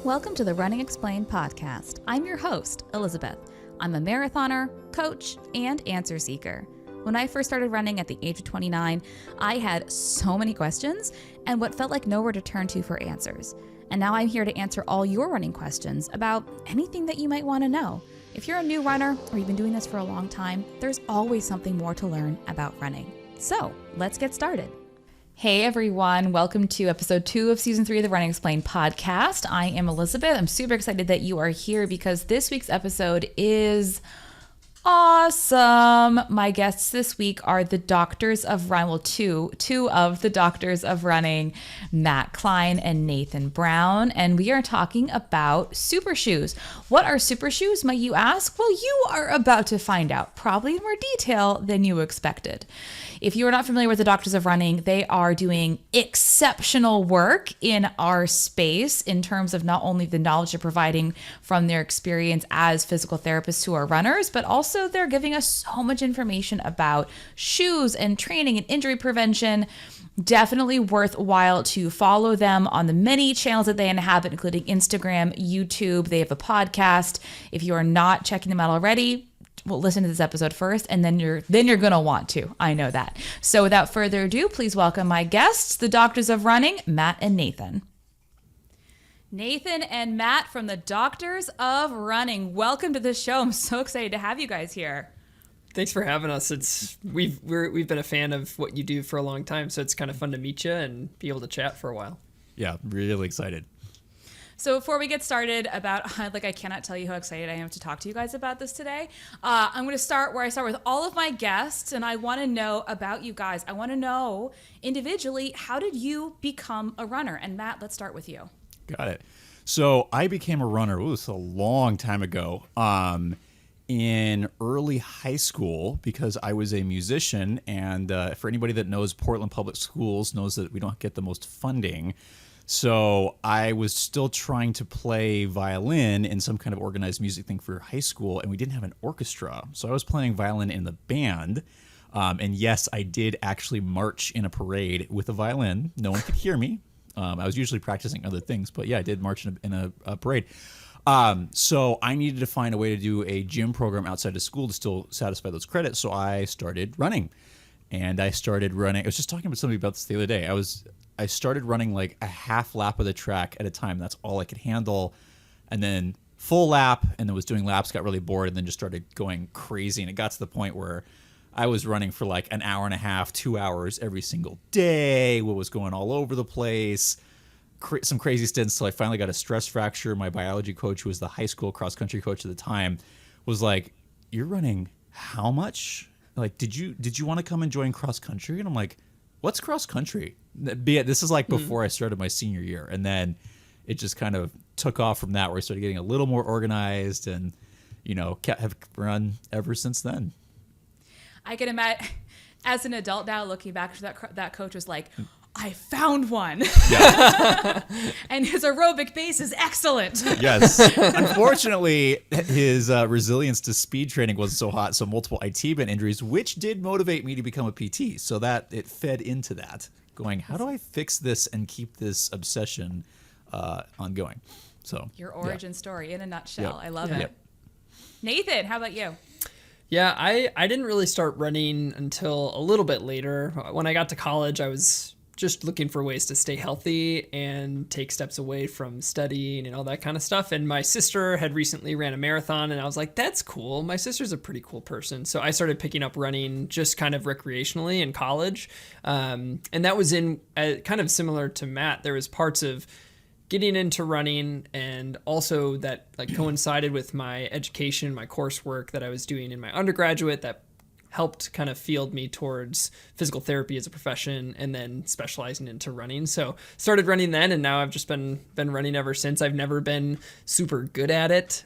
Welcome to the Running Explained podcast. I'm your host, Elizabeth. I'm a marathoner, coach, and answer seeker. When I first started running at the age of 29, I had so many questions and what felt like nowhere to turn to for answers. And now I'm here to answer all your running questions about anything that you might want to know. If you're a new runner or you've been doing this for a long time, there's always something more to learn about running. So let's get started. Hey everyone, welcome to episode 2 of season 3 of the Running Explained podcast. I am Elizabeth. I'm super excited that you are here because this week's episode is awesome. My guests this week are the doctors of run, well, two of the doctors of running, Matt Klein and Nathan Brown, and we are talking about Supershoes. What are Supershoes, might you ask? Well, you are about to find out, probably in more detail than you expected. If you are not familiar with the doctors of running, they are doing exceptional work in our space in terms of not only the knowledge they're providing from their experience as physical therapists who are runners, but also they're giving us so much information about shoes and training and injury prevention. Definitely worthwhile to follow them on the many channels that they inhabit, including Instagram, YouTube. They have a podcast. If you are not checking them out already, well, listen to this episode first, and then you're gonna want to. I know that. So without further ado, please welcome my guests, the doctors of running, Matt and Nathan. Nathan and Matt from the Doctors of Running. Welcome to the show. I'm so excited to have you guys here. Thanks for having us. We've been a fan of what you do for a long time, so it's kind of fun to meet you and be able to chat for a while. Yeah, really excited. So before we get started I cannot tell you how excited I am to talk to you guys about this today. I'm going to start where I start with all of my guests, and I want to know about you guys. I want to know individually, how did you become a runner? And Matt, let's start with you. Got it. So I became a runner, it was a long time ago, in early high school because I was a musician. And for anybody that knows Portland Public Schools knows that we don't get the most funding. So I was still trying to play violin in some kind of organized music thing for high school, and we didn't have an orchestra. So I was playing violin in the band. And yes, I did actually march in a parade with a violin. No one could hear me. I was usually practicing other things, but yeah, I did march in a parade. So I needed to find a way to do a gym program outside of school to still satisfy those credits. So I started running. And I started running. I was just talking with somebody about this the other day. I started running like a half lap of the track at a time. That's all I could handle. And then full lap, and then was doing laps, got really bored, and then just started going crazy. And it got to the point where I was running for like an hour and a half, 2 hours every single day. What was going all over the place. Some crazy stints till I finally got a stress fracture. My biology coach, who was the high school cross country coach at the time, was like, "You're running how much? Like, did you want to come and join cross country?" And I'm like, "What's cross country?" This is like before I started my senior year. And then it just kind of took off from that, where I started getting a little more organized and, have run ever since then. I can imagine, as an adult now, looking back, that coach was like, "I found one." Yeah. And his aerobic base is excellent. Yes. Unfortunately, his resilience to speed training wasn't so hot, so multiple IT band injuries, which did motivate me to become a PT. So that it fed into that, going, how do I fix this and keep this obsession ongoing? So your origin story in a nutshell. Yep. I love it. Yep. Nathan, how about you? Yeah, I didn't really start running until a little bit later. When I got to college, I was just looking for ways to stay healthy and take steps away from studying and all that kind of stuff. And my sister had recently ran a marathon, and I was like, that's cool. My sister's a pretty cool person. So I started picking up running just kind of recreationally in college. And that was in kind of similar to Matt. There was parts of getting into running, and also that like coincided with my education, my coursework that I was doing in my undergraduate that helped kind of field me towards physical therapy as a profession, and then specializing into running. So started running then, and now I've just been running ever since. I've never been super good at it,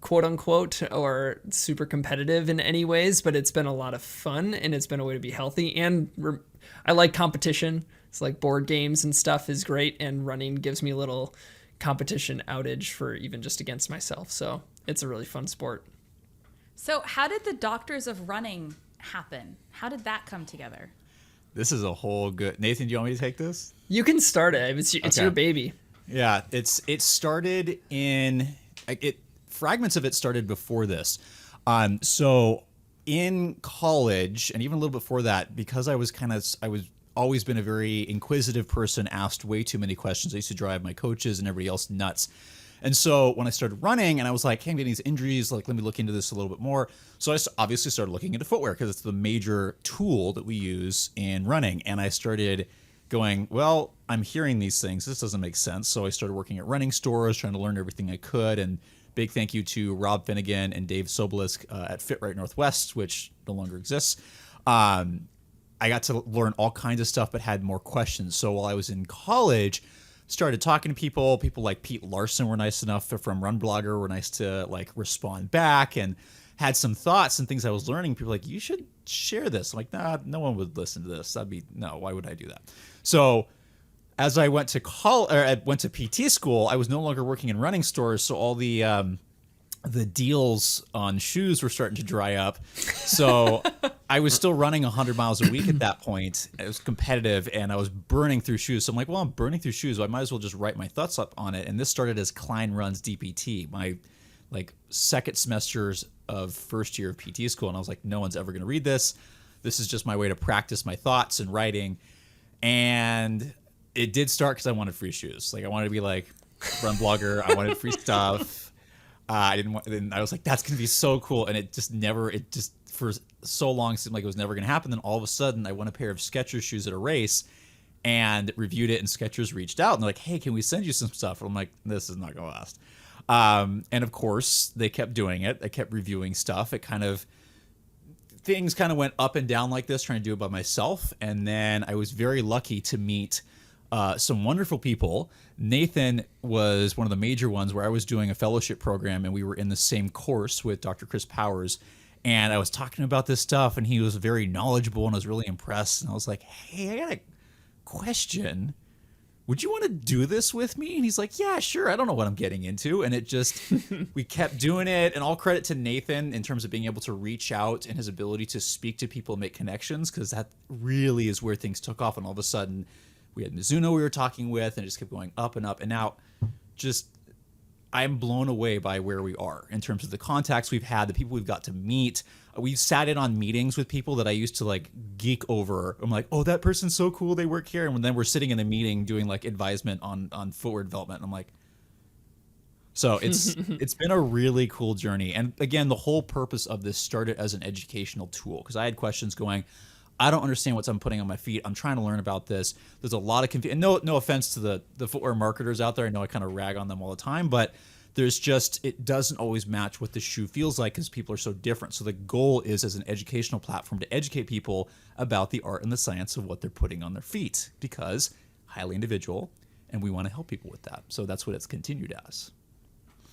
quote unquote, or super competitive in any ways, but it's been a lot of fun, and it's been a way to be healthy. And I like competition. It's like board games and stuff is great, and running gives me a little competition outage for even just against myself. So it's a really fun sport. So how did the Doctors of Running happen? How did that come together? This is a whole good... Nathan, do you want me to take this? You can start it. It's your baby. Yeah, it started in fragments of it started before this. So in college and even a little before that, because I was always been a very inquisitive person, asked way too many questions. I used to drive my coaches and everybody else nuts. And so when I started running and I was like, hey, I'm getting these injuries, like, let me look into this a little bit more. So I obviously started looking into footwear because it's the major tool that we use in running. And I started going, well, I'm hearing these things. This doesn't make sense. So I started working at running stores, trying to learn everything I could. And big thank you to Rob Finnegan and Dave Sobolesk at Fit Right Northwest, which no longer exists. I got to learn all kinds of stuff, but had more questions. So while I was in college, started talking to people like Pete Larson were nice enough from Run Blogger were nice to like respond back, and had some thoughts and things I was learning. People were like, you should share this. I'm like, nah, no one would listen to this. Why would I do that? So as I went to went to PT school, I was no longer working in running stores. So all the deals on shoes were starting to dry up. So I was still running 100 miles a week at that point. It was competitive and I was burning through shoes. So I'm like, well, I'm burning through shoes. So I might as well just write my thoughts up on it. And this started as Kleinruns DPT, my like second semesters of first year of PT school. And I was like, no one's ever going to read this. This is just my way to practice my thoughts and writing. And it did start because I wanted free shoes. Like I wanted to be like Run Blogger. I wanted free stuff. Then I was like, that's going to be so cool. And it just for so long seemed like it was never going to happen. Then all of a sudden I won a pair of Skechers shoes at a race and reviewed it, and Skechers reached out and they're like, hey, can we send you some stuff? And I'm like, this is not going to last. And of course they kept doing it. I kept reviewing stuff. Things kind of went up and down like this, trying to do it by myself. And then I was very lucky to meet some wonderful people. Nathan was one of the major ones where I was doing a fellowship program and we were in the same course with Dr. Chris Powers. And I was talking about this stuff and he was very knowledgeable and I was really impressed. And I was like, hey, I got a question. Would you want to do this with me? And he's like, yeah, sure. I don't know what I'm getting into. And it just, we kept doing it. And all credit to Nathan in terms of being able to reach out and his ability to speak to people and make connections, because that really is where things took off. And all of a sudden, we had Mizuno we were talking with, and it just kept going up and up. And now just I'm blown away by where we are in terms of the contacts we've had, the people we've got to meet. We've sat in on meetings with people that I used to like geek over. I'm like, oh, that person's so cool. They work here. And then we're sitting in a meeting doing like advisement on footwear development. And I'm like, so it's been a really cool journey. And again, the whole purpose of this started as an educational tool, because I had questions going, I don't understand what I'm putting on my feet. I'm trying to learn about this. There's a lot of confusion. And no offense to the footwear marketers out there. I know I kind of rag on them all the time, but there's just, it doesn't always match what the shoe feels like because people are so different. So the goal is, as an educational platform, to educate people about the art and the science of what they're putting on their feet, because highly individual, and we want to help people with that. So that's what it's continued as.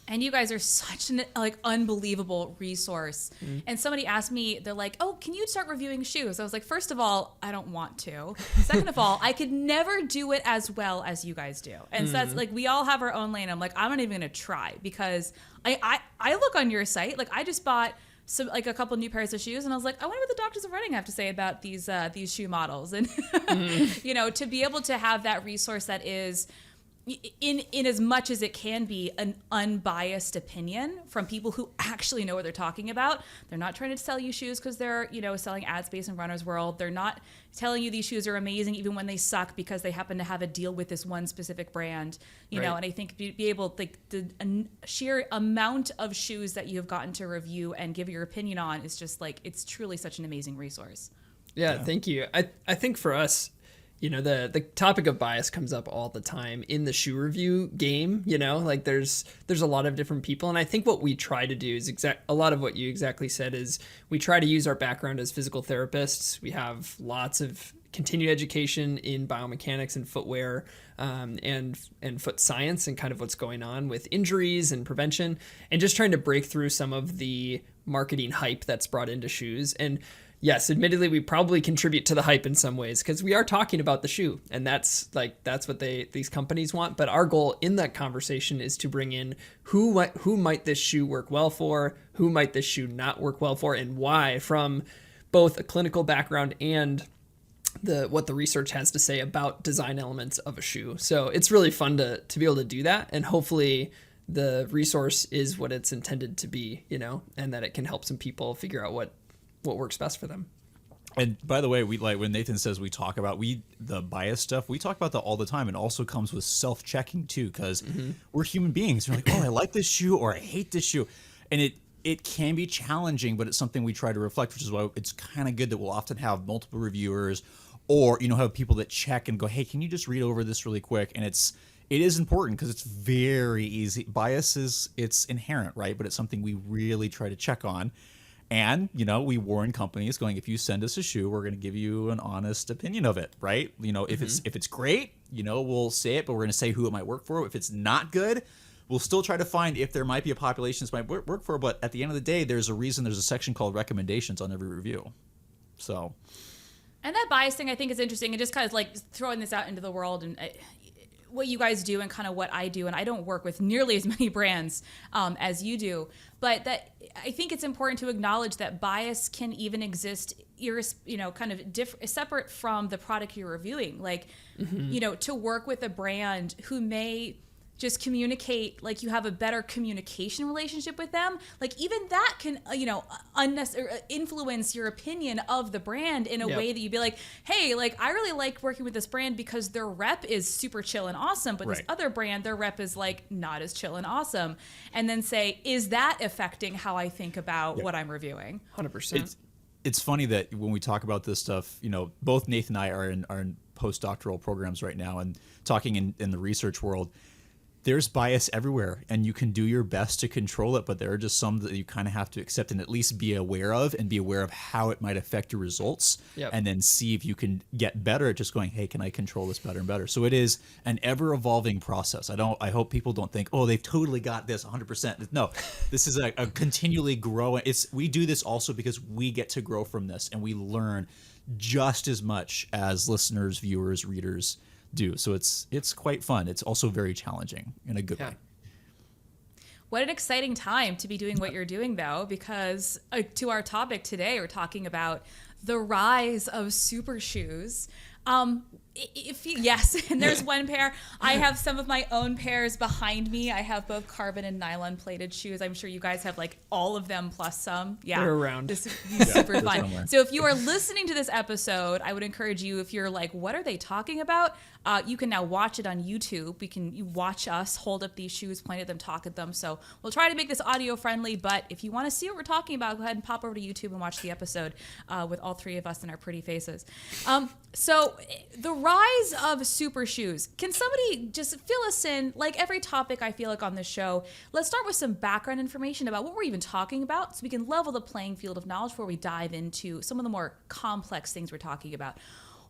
And you guys are such an unbelievable resource. Mm. And somebody asked me, they're like, oh, can you start reviewing shoes? I was like, first of all, I don't want to. Second of all, I could never do it as well as you guys do. And so that's like, we all have our own lane. I'm like, I'm not even going to try, because I look on your site. Like I just bought a couple new pairs of shoes, and I was like, I wonder what the doctors of running have to say about these shoe models. And, to be able to have that resource that is, in as much as it can be, an unbiased opinion from people who actually know what they're talking about. They're not trying to sell you shoes because they're, selling ad space in Runner's World. They're not telling you these shoes are amazing even when they suck because they happen to have a deal with this one specific brand, you know. And I think be able, like, the sheer amount of shoes that you have gotten to review and give your opinion on is just like, it's truly such an amazing resource. Yeah. Thank you. I think for us, the topic of bias comes up all the time in the shoe review game. Like there's a lot of different people. And I think what we try to do is a lot of what you exactly said is we try to use our background as physical therapists. We have lots of continued education in biomechanics and footwear, and foot science, and kind of what's going on with injuries and prevention, and just trying to break through some of the marketing hype that's brought into shoes. And yes, admittedly, we probably contribute to the hype in some ways because we are talking about the shoe, and that's what these companies want. But our goal in that conversation is to bring in who might this shoe work well for, who might this shoe not work well for, and why, from both a clinical background and what the research has to say about design elements of a shoe. So it's really fun to be able to do that, and hopefully the resource is what it's intended to be, and that it can help some people figure out what works best for them. And by the way, we like when Nathan says we talk about the bias stuff, we talk about that all the time. And also comes with self-checking too, because we're human beings. We're like, oh, I like this shoe or I hate this shoe. And it can be challenging, but it's something we try to reflect, which is why it's kind of good that we'll often have multiple reviewers or, have people that check and go, hey, can you just read over this really quick? And it is important because it's very easy. Bias it's inherent, right? But it's something we really try to check on. And, we warn companies going, if you send us a shoe, we're going to give you an honest opinion of it, right? If it's great, we'll say it, but we're going to say who it might work for. If it's not good, we'll still try to find if there might be a population this might work for. But at the end of the day, there's a section called recommendations on every review. So. And that bias thing I think is interesting, and just kind of like throwing this out into the world and what you guys do and kind of what I do. And I don't work with nearly as many brands as you do, but that I think it's important to acknowledge that bias can even exist, kind of separate from the product you're reviewing. Like, to work with a brand who may just communicate, like you have a better communication relationship with them, like even that can, influence your opinion of the brand in a way that you'd be like, hey, like I really like working with this brand because their rep is super chill and awesome, but this other brand, their rep is like not as chill and awesome. And then say, is that affecting how I think about what I'm reviewing? 100%. It's funny that when we talk about this stuff, both Nathan and I are in postdoctoral programs right now and talking in the research world. There's bias everywhere, and you can do your best to control it, but there are just some that you kind of have to accept and at least be aware of, and be aware of how it might affect your results, and then see if you can get better at just going, hey, can I control this better and better? So it is an ever-evolving process. I hope people don't think, oh, they've totally got this 100%. No, this is a continually growing. We do this also because we get to grow from this, and we learn just as much as listeners, viewers, readers do. So it's quite fun. It's also very challenging in a good way. What an exciting time to be doing what you're doing, though, because to our topic today, we're talking about the rise of super shoes. Yes, and there's one pair. I have some of my own pairs behind me. I have both carbon and nylon plated shoes. I'm sure you guys have like all of them plus some. Yeah, they're around. This would be super fun. So if you are listening to this episode, I would encourage you, if you're like, what are they talking about? You can now watch it on YouTube. You watch us hold up these shoes, point at them, talk at them. So we'll try to make this audio friendly, but if you want to see what we're talking about, go ahead and pop over to YouTube and watch the episode with all three of us and our pretty faces. So the rise of super shoes. Can somebody just fill us in, like every topic I feel like on this show? Let's start with some background information about what we're even talking about so we can level the playing field of knowledge before we dive into some of the more complex things we're talking about.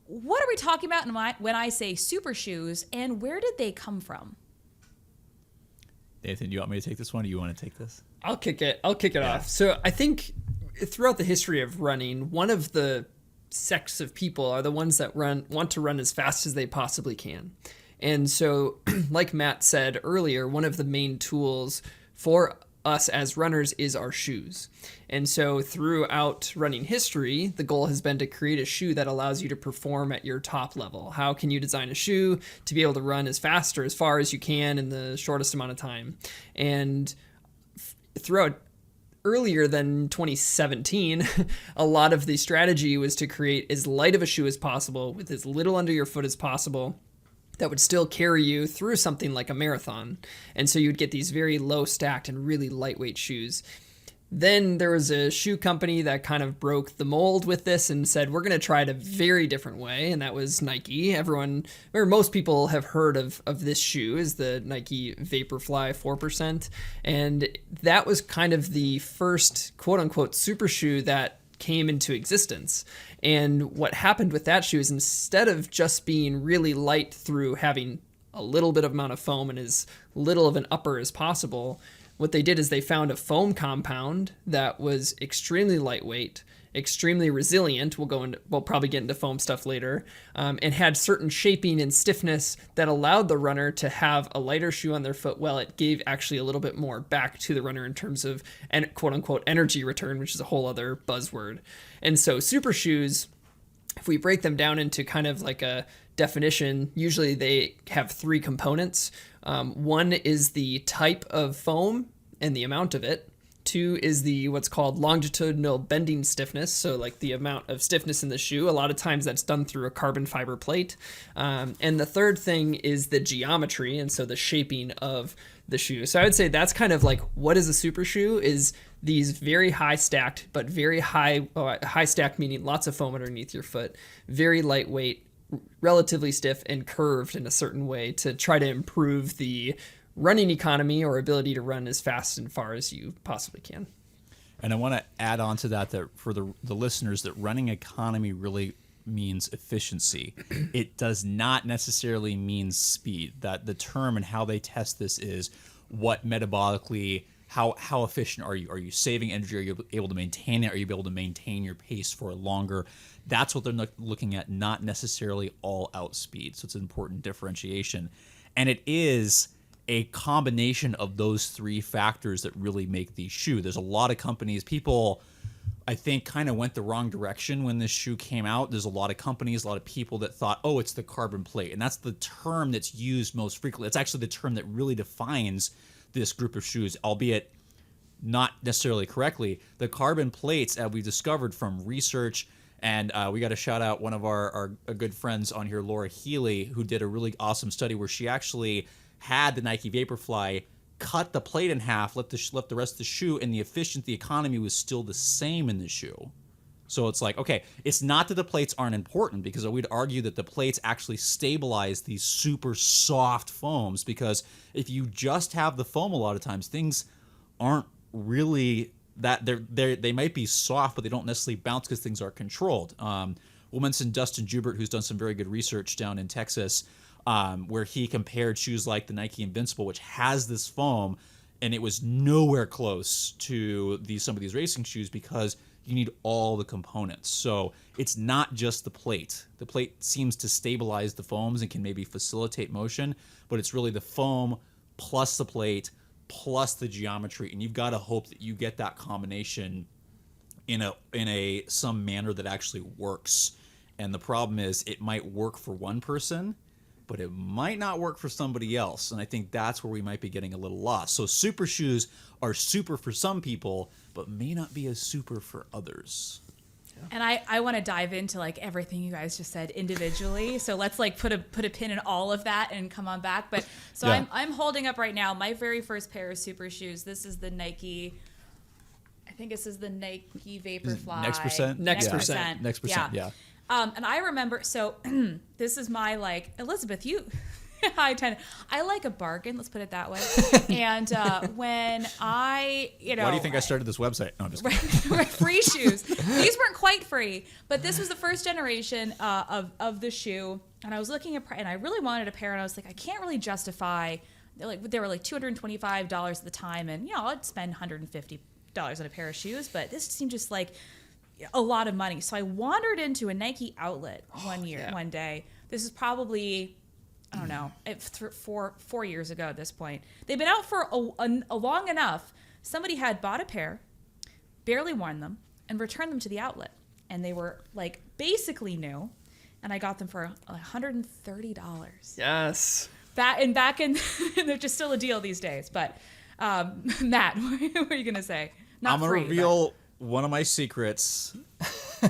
What are we talking about when I say super shoes, and where did they come from? Nathan, do you want me to take this one, or you want to take this? I'll kick it off. So I think throughout the history of running, one of the sects of people are the ones that want to run as fast as they possibly can. And so, like Matt said earlier, one of the main tools for us as runners is our shoes. And so throughout running history, the goal has been to create a shoe that allows you to perform at your top level. How can you design a shoe to be able to run as fast or as far as you can in the shortest amount of time? And throughout earlier than 2017, a lot of the strategy was to create as light of a shoe as possible with as little under your foot as possible that would still carry you through something like a marathon. And so you'd get these very low stacked and really lightweight shoes. Then there was a shoe company that kind of broke the mold with this and said, we're going to try it a very different way. And that was Nike. Most people have heard of this shoe, is the Nike Vaporfly 4%. And that was kind of the first quote unquote super shoe that came into existence. And what happened with that shoe is, instead of just being really light through having a little bit of amount of foam and as little of an upper as possible, what they did is they found a foam compound that was extremely lightweight, extremely resilient. We'll probably get into foam stuff later, and had certain shaping and stiffness that allowed the runner to have a lighter shoe on their foot, while it gave actually a little bit more back to the runner in terms of quote unquote energy return, which is a whole other buzzword. And so super shoes if we break them down into kind of like a definition, usually they have three components. One is the type of foam and the amount of it. Two is the what's called longitudinal bending stiffness, so like the amount of stiffness in the shoe. A lot of times that's done through a carbon fiber plate. And the third thing is the geometry, and so the shaping of the shoe. So I would say that's kind of like what is a super shoe is these very high stacked, but very high stacked meaning lots of foam underneath your foot, very lightweight, relatively stiff and curved in a certain way to try to improve the running economy or ability to run as fast and far as you possibly can. And I want to add on to that for the listeners that running economy really means efficiency. It does not necessarily mean speed. That the term and how they test this is what metabolically, how efficient are you? Are you saving energy? Are you able to maintain it? Are you able to maintain your pace for longer? That's what they're looking at, not necessarily all out speed. So it's an important differentiation. And it is a combination of those three factors that really make the shoe. There's a lot of companies, people I think kind of went the wrong direction when this shoe came out. There's a lot of companies, a lot of people that thought, oh, it's the carbon plate. And that's the term that's used most frequently. It's actually the term that really defines this group of shoes, albeit not necessarily correctly. The carbon plates we discovered from research, and we got to shout out one of our good friends on here, Laura Healy, who did a really awesome study where she actually had the Nike Vaporfly cut the plate in half, left the rest of the shoe, and the economy was still the same in the shoe. So it's like, okay, it's not that the plates aren't important, because we'd argue that the plates actually stabilize these super soft foams, because if you just have the foam, a lot of times things aren't really that they might be soft, but they don't necessarily bounce because things are controlled. We'll mention Dustin Joubert, who's done some very good research down in Texas, where he compared shoes like the Nike Invincible, which has this foam, and it was nowhere close to some of these racing shoes because you need all the components. So it's not just the plate. The plate seems to stabilize the foams and can maybe facilitate motion, but it's really the foam plus the plate plus the geometry, and you've got to hope that you get that combination in some manner that actually works. And the problem is it might work for one person, but it might not work for somebody else. And I think that's where we might be getting a little lost. So super shoes are super for some people, but may not be as super for others. And I want to dive into like everything you guys just said individually. So let's like put a pin in all of that and come on back. But so yeah. I'm holding up right now my very first pair of super shoes. This is the Nike. I think this is the Nike Vaporfly. Next percent. Yeah. And I remember, so this is my like, Elizabeth, I like a bargain, let's put it that way. And when why do you think I started this website? No, I'm just kidding. Free shoes. These weren't quite free, but this was the first generation of the shoe. And I was looking at, and I really wanted a pair, and I was like, I can't really justify, they were like $225 at the time, and I'd spend $150 on a pair of shoes, but this seemed just like a lot of money. So I wandered into a Nike outlet one day. This is probably, I don't know, 4 years ago at this point. They've been out for a long enough. Somebody had bought a pair, barely worn them, and returned them to the outlet. And they were like basically new. And I got them for $130. Yes. Back in they're just still a deal these days. But Matt, what are you going to say? I'm going to reveal one of my secrets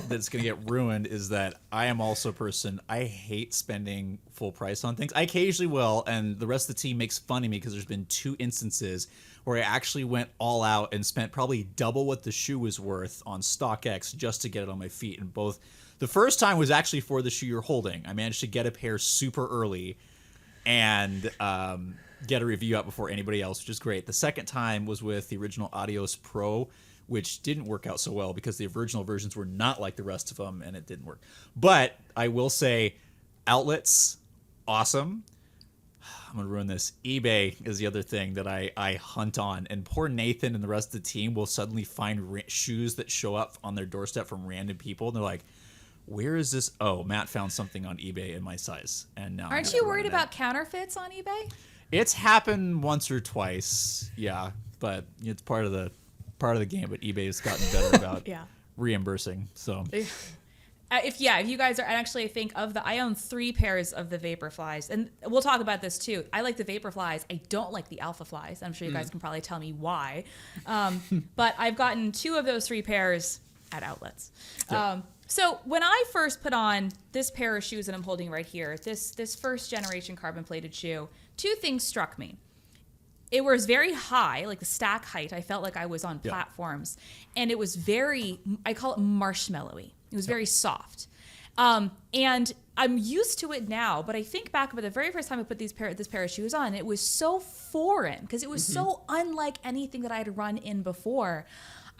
that's going to get ruined is that I am also a person, I hate spending full price on things. I occasionally will, and the rest of the team makes fun of me because there's been 2 instances where I actually went all out and spent probably double what the shoe was worth on StockX just to get it on my feet. And both, the first time was actually for the shoe you're holding. I managed to get a pair super early and get a review out before anybody else, which is great. The second time was with the original Adios Pro, which didn't work out so well because the original versions were not like the rest of them, and it didn't work. But I will say, outlets, awesome. I'm going to ruin this. eBay is the other thing that I hunt on, and poor Nathan and the rest of the team will suddenly find shoes that show up on their doorstep from random people, and they're like, where is this? Oh, Matt found something on eBay in my size. And now aren't you worried about counterfeits on eBay? It's happened once or twice, yeah, but it's part of the game. But eBay has gotten better about reimbursing. So if you guys are, and actually I think I own 3 pairs of the Vaporflies, and we'll talk about this too. I like the Vaporflies. I don't like the Alpha Flies. I'm sure you guys can probably tell me why. But I've gotten 2 of those 3 pairs at outlets. Yeah. So when I first put on this pair of shoes that I'm holding right here, this first generation carbon plated shoe, 2 things struck me. It was very high, like the stack height. I felt like I was on platforms, and it was very, I call it marshmallowy. It was very soft. And I'm used to it now, but I think back about the very first time I put this pair of shoes on, it was so foreign because it was so unlike anything that I had run in before.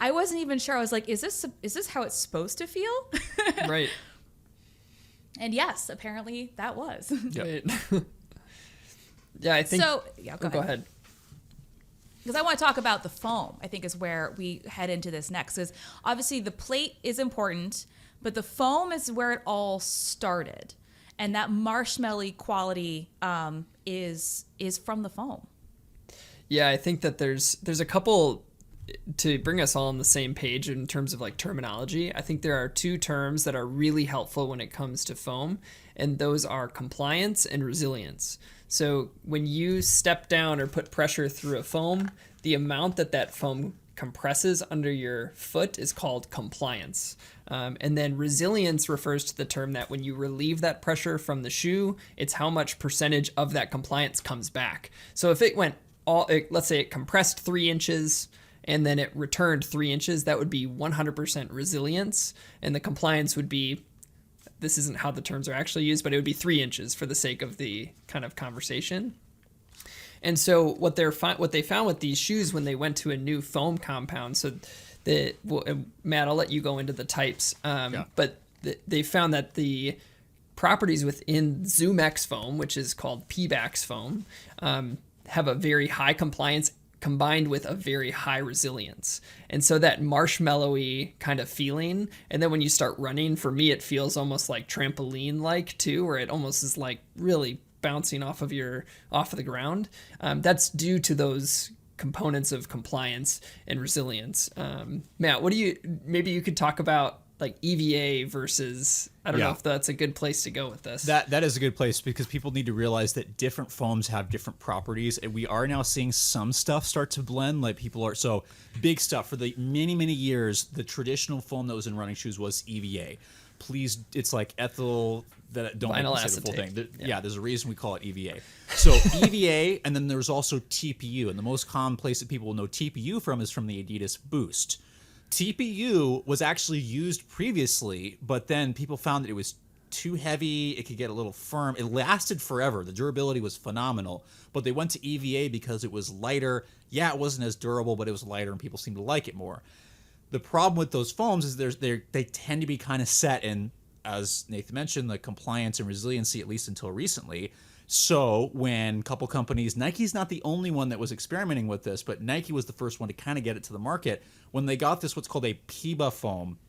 I wasn't even sure. I was like, is this how it's supposed to feel? Right. And yes, apparently that was. Right. Yeah, I think. So, yeah, go ahead. Because I want to talk about the foam, I think is where we head into this next. Because obviously the plate is important, but the foam is where it all started. And that marshmallowy quality is from the foam. Yeah, I think that there's a couple to bring us all on the same page in terms of like terminology. I think there are 2 terms that are really helpful when it comes to foam, and those are compliance and resilience. So when you step down or put pressure through a foam, the amount that foam compresses under your foot is called compliance. And then resilience refers to the term that when you relieve that pressure from the shoe, it's how much percentage of that compliance comes back. So if it went let's say it compressed 3 inches and then it returned 3 inches, that would be 100% resilience. And the compliance would be, this isn't how the terms are actually used, but it would be 3 inches for the sake of the kind of conversation. And so what they found with these shoes when they went to a new foam compound, so Matt, I'll let you go into the types, but they found that the properties within ZoomX foam, which is called Pebax foam, have a very high compliance combined with a very high resilience. And so that marshmallowy kind of feeling, and then when you start running, for me it feels almost like trampoline like too, where it almost is like really bouncing off of the ground. That's due to those components of compliance and resilience. Matt, maybe you could talk about like EVA versus, I don't know if that's a good place to go with this. That is a good place because people need to realize that different foams have different properties, and we are now seeing some stuff start to blend. Like so big stuff for the many years, the traditional foam that was in running shoes was EVA. Please, it's like ethyl, that don't vinyl make me say the full acetate. thing. Yeah, there's a reason we call it EVA. So EVA, and then there's also TPU, and the most common place that people will know TPU from is from the Adidas Boost. TPU was actually used previously, but then people found that it was too heavy. It could get a little firm. It lasted forever. The durability was phenomenal, but they went to EVA because it was lighter. Yeah, it wasn't as durable, but it was lighter, and people seemed to like it more. The problem with those foams is they tend to be kind of set in, as Nathan mentioned, the compliance and resiliency, at least until recently. So when a couple companies, Nike's not the only one that was experimenting with this, but Nike was the first one to kind of get it to the market. When they got this, what's called a PBA foam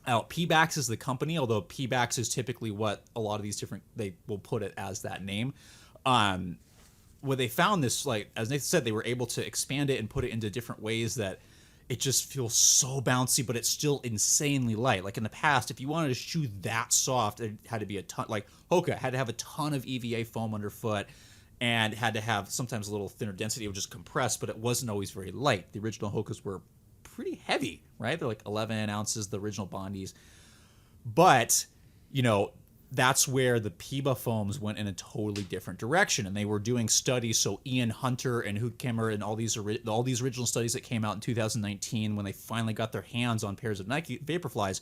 out. Pebax is the company, although Pebax is typically what a lot of these they will put it as that name. Where they found this, like as Nathan said, they were able to expand it and put it into different ways that it just feels so bouncy, but it's still insanely light. Like in the past, if you wanted a shoe that soft, it had to be a ton. Like Hoka had to have a ton of EVA foam underfoot, and had to have sometimes a little thinner density. It would just compress, but it wasn't always very light. The original Hokas were pretty heavy, right? They're like 11 ounces, the original Bondis. But that's where the PBA foams went in a totally different direction, and they were doing studies. So Ian Hunter and Hookhammer and all these original studies that came out in 2019, when they finally got their hands on pairs of Nike Vaporflies,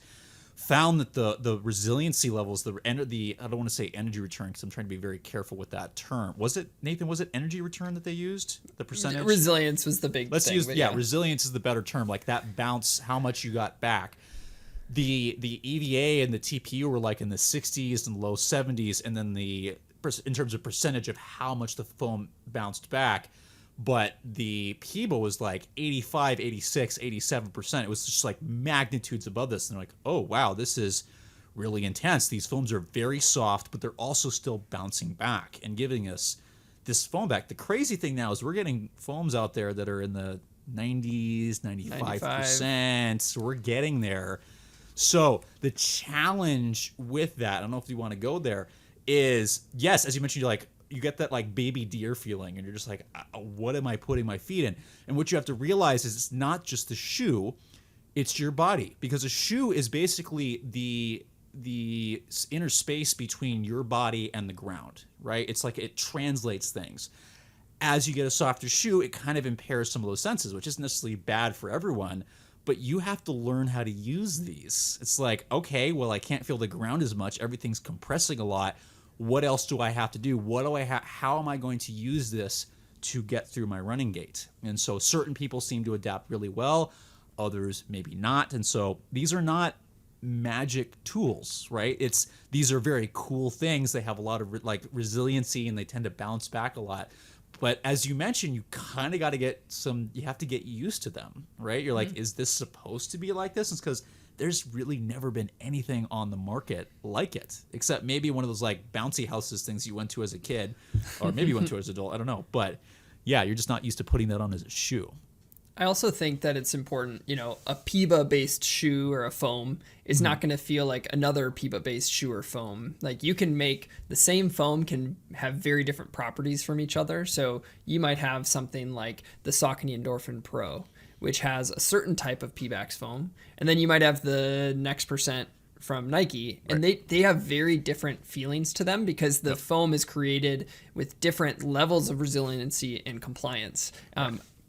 found that the resiliency levels, the I don't want to say energy return because I'm trying to be very careful with that term. Was it, Nathan? Was it energy return that they used? The percentage? Resilience was the big thing. Resilience is the better term. Like that bounce, how much you got back. The EVA and the TPU were like in the 60s and low 70s, and then in terms of percentage of how much the foam bounced back, but the PBA was like 85, 86, 87%. It was just like magnitudes above this, and they're like, oh wow, this is really intense. These foams are very soft, but they're also still bouncing back and giving us this foam back. The crazy thing now is we're getting foams out there that are in the 90s, 95%. So we're getting there. So the challenge with that, I don't know if you want to go there, is yes, as you mentioned, you're like, you get that like baby deer feeling, and you're just like, what am I putting my feet in? And what you have to realize is it's not just the shoe, it's your body, because a shoe is basically the inner space between your body and the ground, right? It's like it translates things. As you get a softer shoe, it kind of impairs some of those senses, which isn't necessarily bad for everyone, but you have to learn how to use these. It's like, okay, well, I can't feel the ground as much. Everything's compressing a lot. What else do I have to do? What do I how am I going to use this to get through my running gait? And so certain people seem to adapt really well, others maybe not. And so these are not magic tools, right? These are very cool things. They have a lot of like resiliency, and they tend to bounce back a lot. But as you mentioned, you kind of got to you have to get used to them, right? You're like, is this supposed to be like this? It's because there's really never been anything on the market like it, except maybe one of those like bouncy houses things you went to as a kid, or maybe you went to as an adult, I don't know. But yeah, you're just not used to putting that on as a shoe. I also think that it's important, a PIBA-based shoe or a foam is not going to feel like another PIBA-based shoe or foam. Like you can make the same foam can have very different properties from each other. So you might have something like the Saucony Endorphin Pro, which has a certain type of Pebax foam. And then you might have the Next Percent from Nike, and they have very different feelings to them because the foam is created with different levels of resiliency and compliance.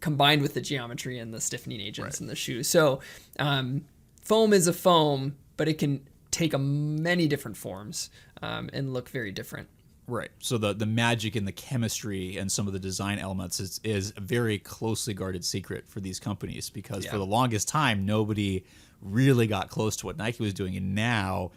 Combined with the geometry and the stiffening agents in the shoe. So foam is a foam, but it can take many different forms and look very different. Right. So the magic in the chemistry and some of the design elements is a very closely guarded secret for these companies, because for the longest time, nobody really got close to what Nike was doing. And now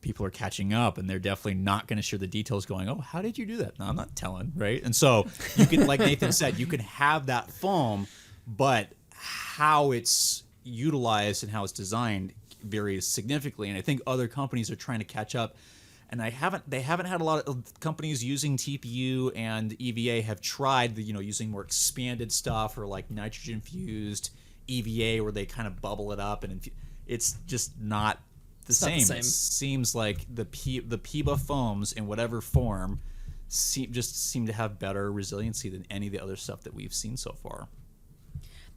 people are catching up, and they're definitely not going to share the details going, oh, how did you do that? No, I'm not telling, right? And so you can, like Nathan said, you can have that foam, but how it's utilized and how it's designed varies significantly. And I think other companies are trying to catch up. And they haven't had a lot of companies using TPU and EVA have tried using more expanded stuff, or like nitrogen infused EVA where they kind of bubble it up, and it's just not the same. It seems like the PIBA foams in whatever form seem to have better resiliency than any of the other stuff that we've seen so far.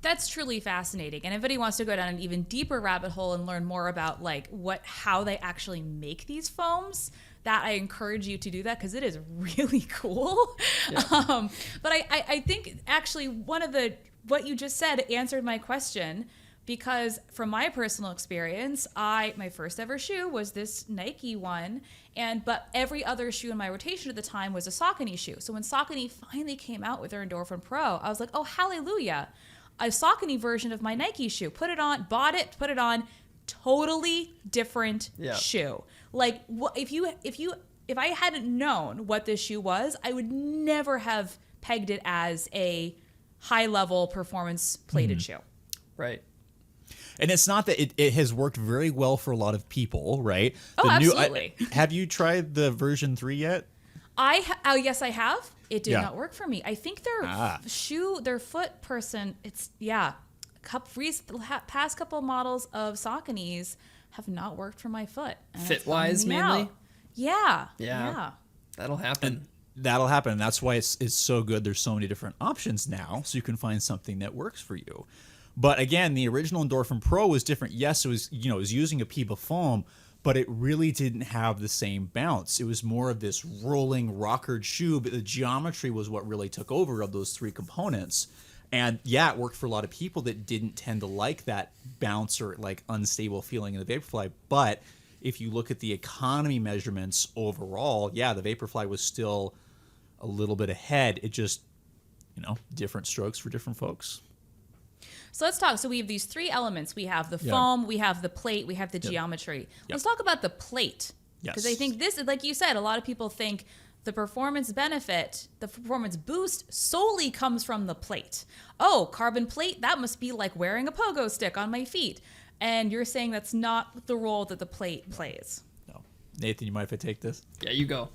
That's truly fascinating. And if anybody wants to go down an even deeper rabbit hole and learn more about like how they actually make these foams, that I encourage you to do that, because it is really cool. Yeah. But I think actually what you just said answered my question, because from my personal experience, my first ever shoe was this Nike one, but every other shoe in my rotation at the time was a Saucony shoe. So when Saucony finally came out with their Endorphin Pro, I was like, oh, hallelujah. A Saucony version of my Nike shoe. Put it on, bought it, put it on, totally different shoe. Like if I hadn't known what this shoe was, I would never have pegged it as a high-level performance plated shoe. Right. And it's not that it has worked very well for a lot of people, right? Absolutely. Have you tried the version 3 yet? Yes, I have. It did not work for me. I think their foot person, past couple models of Sauconys have not worked for my foot. Fit-wise, mainly? Yeah. That'll happen. That'll happen. And that's why it's so good. There's so many different options now, so you can find something that works for you. But again, the original Endorphin Pro was different. Yes, it was using a PIBA foam, but it really didn't have the same bounce. It was more of this rolling rockered shoe, but the geometry was what really took over of those three components. And yeah, it worked for a lot of people that didn't tend to like that bounce or like unstable feeling in the Vaporfly. But if you look at the economy measurements overall, yeah, the Vaporfly was still a little bit ahead. It just, different strokes for different folks. So let's talk. So we have these three elements. We have the foam, we have the plate, we have the geometry. Let's talk about the plate. Because I think this is, like you said, a lot of people think the performance benefit, the performance boost solely comes from the plate. Oh, carbon plate, that must be like wearing a pogo stick on my feet. And you're saying that's not the role that the plate plays. No. Nathan, you mind if I take this? Yeah, you go.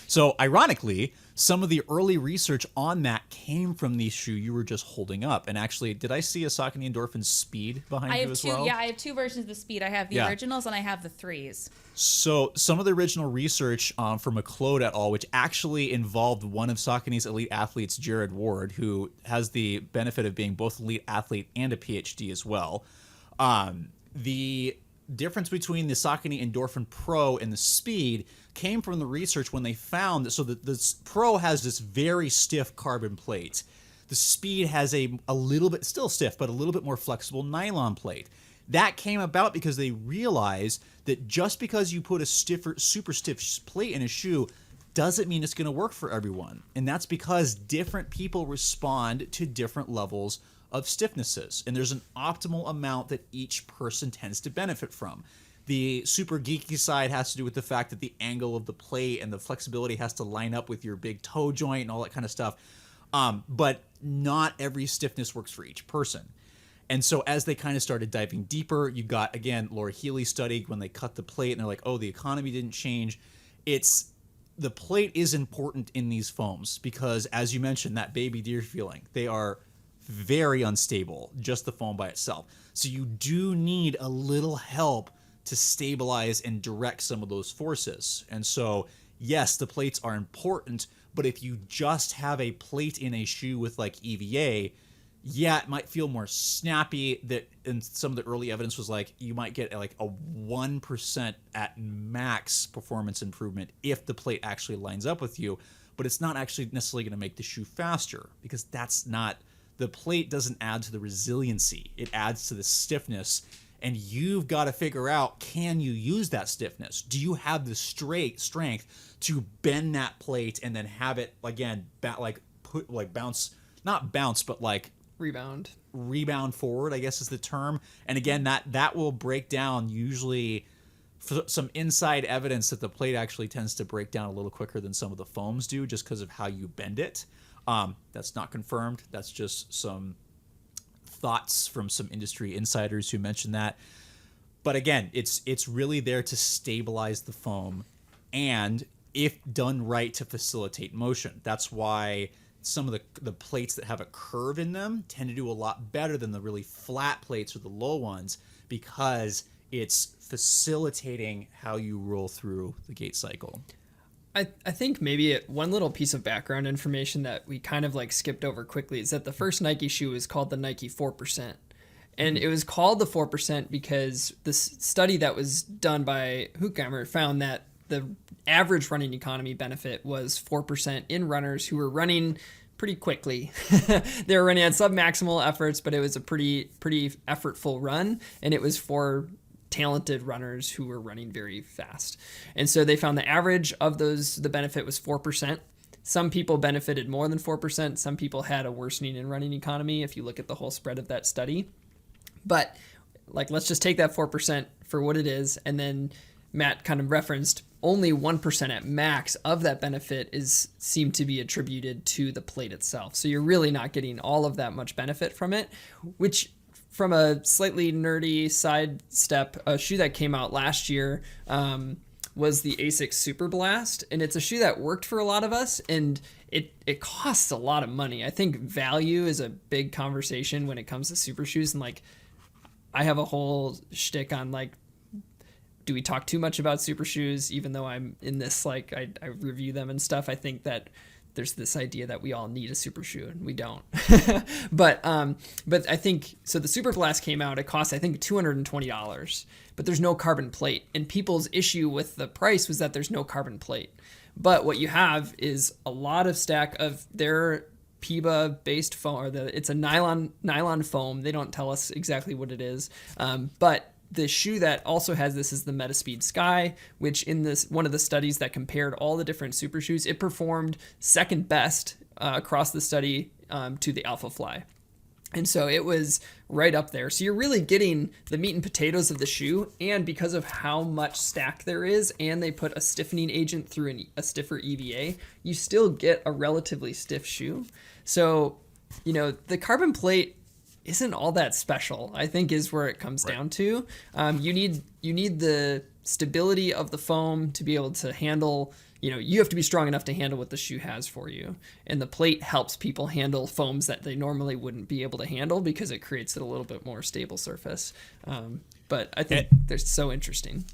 So ironically, some of the early research on that came from the shoe you were just holding up. And actually, did I see a Saucony Endorphin Speed behind you as well? Yeah, I have two versions of the Speed. I have the originals and I have the 3s. So some of the original research from McLeod et al., which actually involved one of Saucony's elite athletes, Jared Ward, who has the benefit of being both elite athlete and a PhD as well. The difference between the Saucony Endorphin Pro and the Speed came from the research when they found that the Pro has this very stiff carbon plate. The Speed has a little bit, still stiff, but a little bit more flexible nylon plate. That came about because they realized that just because you put a super stiff plate in a shoe doesn't mean it's going to work for everyone. And that's because different people respond to different levels of stiffnesses. And there's an optimal amount that each person tends to benefit from. The super geeky side has to do with the fact that the angle of the plate and the flexibility has to line up with your big toe joint and all that kind of stuff. But not every stiffness works for each person. And so as they kind of started diving deeper, you got, again, Laura Healy's study when they cut the plate and they're like, oh, the economy didn't change. The plate is important in these foams because, as you mentioned, that baby deer feeling, they are very unstable, just the foam by itself. So you do need a little help to stabilize and direct some of those forces. And so, yes, the plates are important, but if you just have a plate in a shoe with like EVA, yeah, it might feel more snappy. That, and some of the early evidence was like you might get like a 1% at max performance improvement if the plate actually lines up with you, but it's not actually necessarily going to make the shoe faster because the plate doesn't add to the resiliency. It adds to the stiffness, and you've got to figure out, can you use that stiffness? Do you have the strength to bend that plate and then have it again bounce, not bounce, but like rebound forward, I guess is the term. And again, that will break down usually some inside evidence that the plate actually tends to break down a little quicker than some of the foams do just because of how you bend it. That's not confirmed. That's just some thoughts from some industry insiders who mentioned that. But again, it's really there to stabilize the foam and, if done right, to facilitate motion. That's why some of the plates that have a curve in them tend to do a lot better than the really flat plates or the low ones because it's facilitating how you roll through the gait cycle. I think maybe one little piece of background information that we kind of like skipped over quickly is that the first Nike shoe is called the Nike 4%. And it was called the 4% because this study that was done by Hookhammer found that the average running economy benefit was 4% in runners who were running pretty quickly. They were running at sub-maximal efforts, but it was a pretty effortful run, and it was for talented runners who were running very fast. And so they found the average of the benefit was 4%. Some people benefited more than 4%. Some people had a worsening in running economy if you look at the whole spread of that study. But like, let's just take that 4% for what it is, and then Matt kind of referenced only 1% at max of that benefit seemed to be attributed to the plate itself. So you're really not getting all of that much benefit from it, which, from a slightly nerdy sidestep, a shoe that came out last year was the ASICS Super Blast. And it's a shoe that worked for a lot of us, and it costs a lot of money. I think value is a big conversation when it comes to super shoes. And like, I have a whole shtick on like, do we talk too much about super shoes? Even though I'm in this, like, I review them and stuff. I think that there's this idea that we all need a super shoe, and we don't. But I think, so the Super Blast came out, it cost, I think, $220, but there's no carbon plate. And people's issue with the price was that there's no carbon plate. But what you have is a lot of stack of their PIBA based foam, or it's a nylon foam. They don't tell us exactly what it is. But the shoe that also has this is the Metaspeed Sky, which in this one of the studies that compared all the different super shoes, it performed second best across the study to the Alpha Fly. And so it was right up there. So you're really getting the meat and potatoes of the shoe, and because of how much stack there is, and they put a stiffening agent through a stiffer EVA, you still get a relatively stiff shoe. So, you know, the carbon plate isn't all that special, I think, is where it comes down to. You need the stability of the foam to be able to handle, you have to be strong enough to handle what the shoe has for you. And the plate helps people handle foams that they normally wouldn't be able to handle because it creates it a little bit more stable surface. But I think they're so interesting.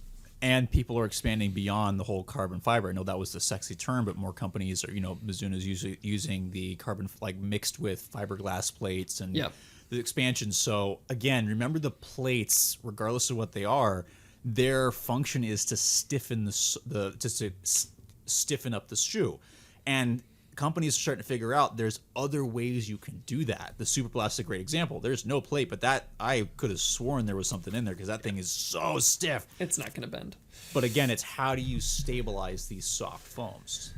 And people are expanding beyond the whole carbon fiber. I know that was the sexy term, but more companies are, Mizuno's usually using the carbon mixed with fiberglass plates and the expansion. So again, remember the plates, regardless of what they are, their function is to stiffen stiffen up the shoe. And companies are starting to figure out there's other ways you can do that. The Superblast is a great example. There's no plate, but that I could have sworn there was something in there because that thing is so stiff. It's not going to bend. But again, it's how do you stabilize these soft foams?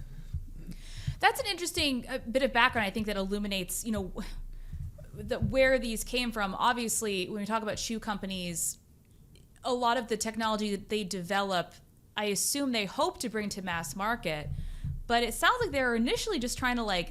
That's an interesting bit of background, I think, that illuminates, where these came from. Obviously, when we talk about shoe companies, a lot of the technology that they develop, I assume they hope to bring to mass market. But it sounds like they were initially just trying to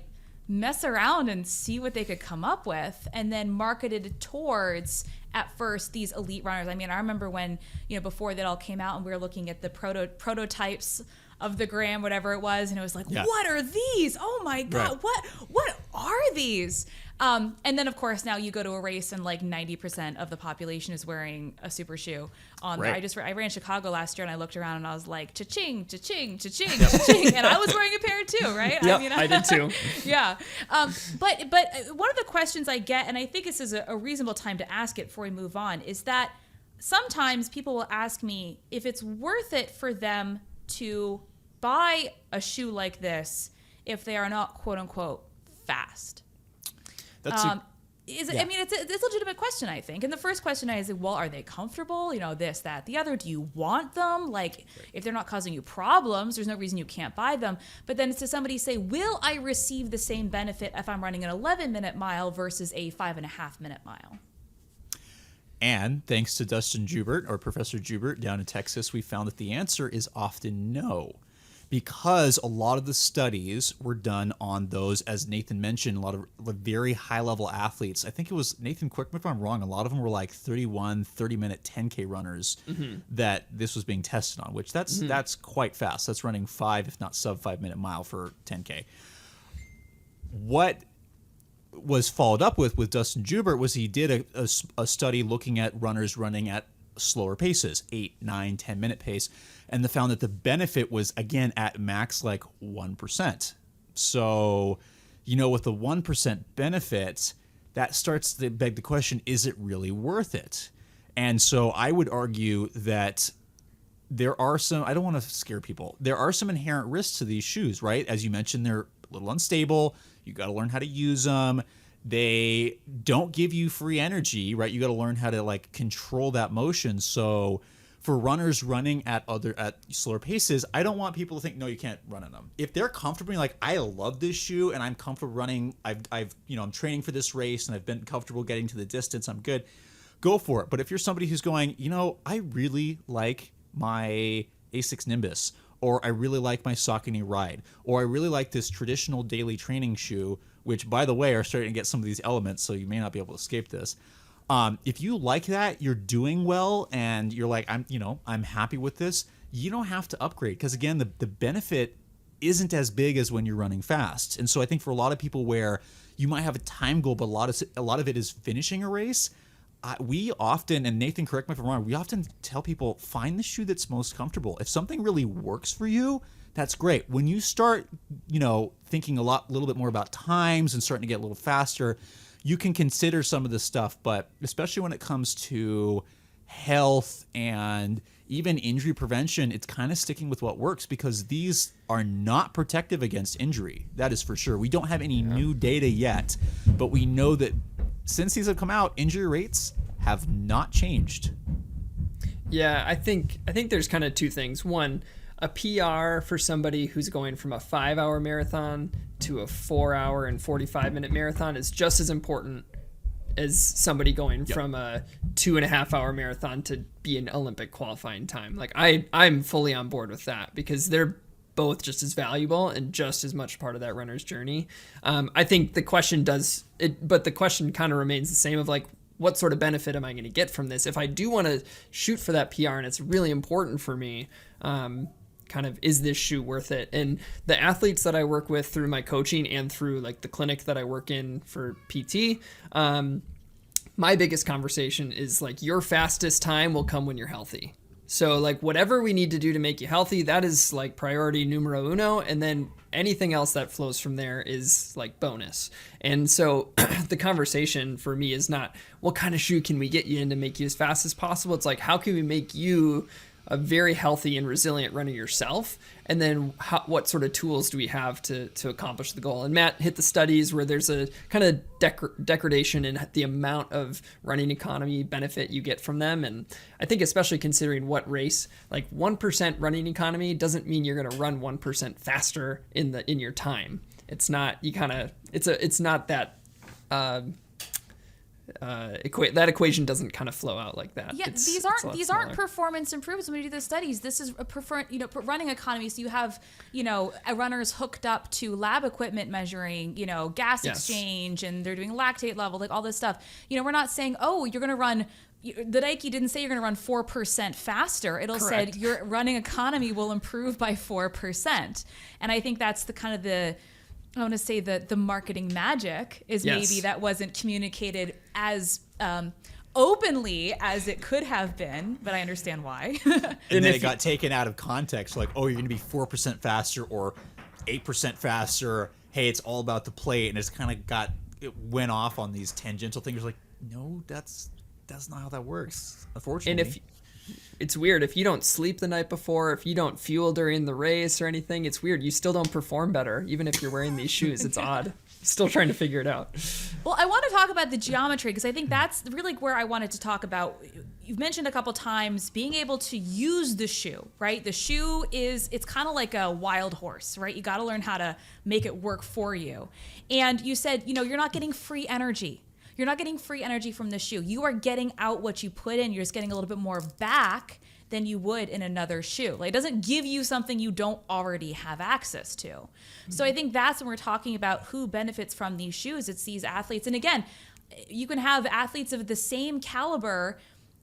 mess around and see what they could come up with, and then marketed towards, at first, these elite runners. I mean, I remember when, before that all came out and we were looking at the prototypes of the Graham, whatever it was, and it was like, what are these? Oh my God, right. What are these? And then, of course, now you go to a race and 90% of the population is wearing a super shoe. Right. I ran Chicago last year and I looked around and I was like, cha-ching, cha-ching, cha-ching, cha-ching. And I was wearing a pair too, right? Yep, I did too. Yeah. But one of the questions I get, and I think this is a reasonable time to ask it before we move on, is that sometimes people will ask me if it's worth it for them to buy a shoe like this if they are not, quote unquote, fast. I mean, it's a legitimate question, I think. And the first question is, well, are they comfortable? This, that, the other. Do you want them? If they're not causing you problems, there's no reason you can't buy them. But then it's to somebody say, will I receive the same benefit if I'm running an 11-minute mile versus a 5.5-minute mile? And thanks to Dustin Joubert, or Professor Joubert down in Texas, we found that the answer is often no. Because a lot of the studies were done on those, as Nathan mentioned, a lot of very high-level athletes. I think it was, Nathan, correct me if I'm wrong, a lot of them were 30-minute 10K runners that this was being tested on, which that's quite fast. That's running 5, if not sub-5-minute mile for 10K. What was followed up with Dustin Joubert was he did a study looking at runners running at slower paces, 8, 9, 10-minute pace, and they found that the benefit was, again, at max 1%. So, with the 1% benefit, that starts to beg the question, is it really worth it? And so I would argue that there are some, I don't want to scare people, there are some inherent risks to these shoes, right? As you mentioned, they're a little unstable. You got to learn how to use them. They don't give you free energy, right? You got to learn how to control that motion. So for runners running at slower paces, I don't want people to think, no, you can't run in them. If they're comfortable, I love this shoe and I'm comfortable running, I'm training for this race and I've been comfortable getting to the distance, I'm good, go for it. But if you're somebody who's going, I really like my Asics Nimbus, or I really like my Saucony Ride, or I really like this traditional daily training shoe, which, by the way, are starting to get some of these elements, so you may not be able to escape this. If you like that, you're doing well, and you're I'm happy with this, you don't have to upgrade. Because, again, the benefit isn't as big as when you're running fast. And so I think for a lot of people where you might have a time goal, but a lot of it is finishing a race, we often, and Nathan, correct me if I'm wrong, we often tell people, find the shoe that's most comfortable. If something really works for you, that's great. When you start, thinking a little bit more about times and starting to get a little faster, you can consider some of this stuff. But especially when it comes to health and even injury prevention, it's kind of sticking with what works, because these are not protective against injury. That is for sure. We don't have any new data yet, but we know that since these have come out, injury rates have not changed. Yeah, I think there's kind of two things. One, a PR for somebody who's going from a 5-hour marathon to a 4-hour and 45-minute marathon is just as important as somebody going from a 2.5-hour marathon to be an Olympic qualifying time. I'm fully on board with that, because they're both just as valuable and just as much part of that runner's journey. I think the question but the question kind of remains the same of what sort of benefit am I going to get from this? If I do want to shoot for that PR and it's really important for me, kind kind of, is this shoe worth it? And the athletes that I work with through my coaching and through like the clinic that I work in for PT, my biggest conversation is like, your fastest time will come when you're healthy. So like whatever we need to do to make you healthy, that is like priority numero uno. And then anything else that flows from there is like bonus. And so the conversation for me is not what kind of shoe can we get you in to make you as fast as possible. It's like, how can we make you a very healthy and resilient runner yourself? And then what sort of tools do we have to accomplish the goal? And Matt hit the studies where there's a kind of degradation in the amount of running economy benefit you get from them. And I think especially considering what race, like 1% running economy doesn't mean you're going to run 1% faster in your time. It's not, it's not that, that equation doesn't kind of flow out like that. Yeah, these aren't performance improvements when we do the studies. This is a running economy. So you have runners hooked up to lab equipment measuring gas exchange, and they're doing lactate level, like all this stuff. We're not saying, oh, you're going to run. The Nike didn't say you're going to run 4% faster. It'll said your running economy will improve by 4%. And I think that's I want to say that the marketing magic is maybe that wasn't communicated as openly as it could have been, but I understand why. And then it got taken out of context, like, oh, you're going to be 4% faster or 8% faster. Hey, it's all about the plate. And it's kind of it went off on these tangential things. Like, no, that's not how that works, unfortunately. And it's weird if you don't sleep the night before, if you don't fuel during the race or anything, it's weird. You still don't perform better, even if you're wearing these shoes. It's odd. Still trying to figure it out. Well, I want to talk about the geometry because I think that's really where I wanted to talk about. You've mentioned a couple times being able to use the shoe, right? The shoe it's kind of like a wild horse, right? You got to learn how to make it work for you. And you said, you're not getting free energy. You're not getting free energy from the shoe. You are getting out what you put in. You're just getting a little bit more back than you would in another shoe. Like, it doesn't give you something you don't already have access to. Mm-hmm. So I think that's when we're talking about who benefits from these shoes. It's these athletes. And again, you can have athletes of the same caliber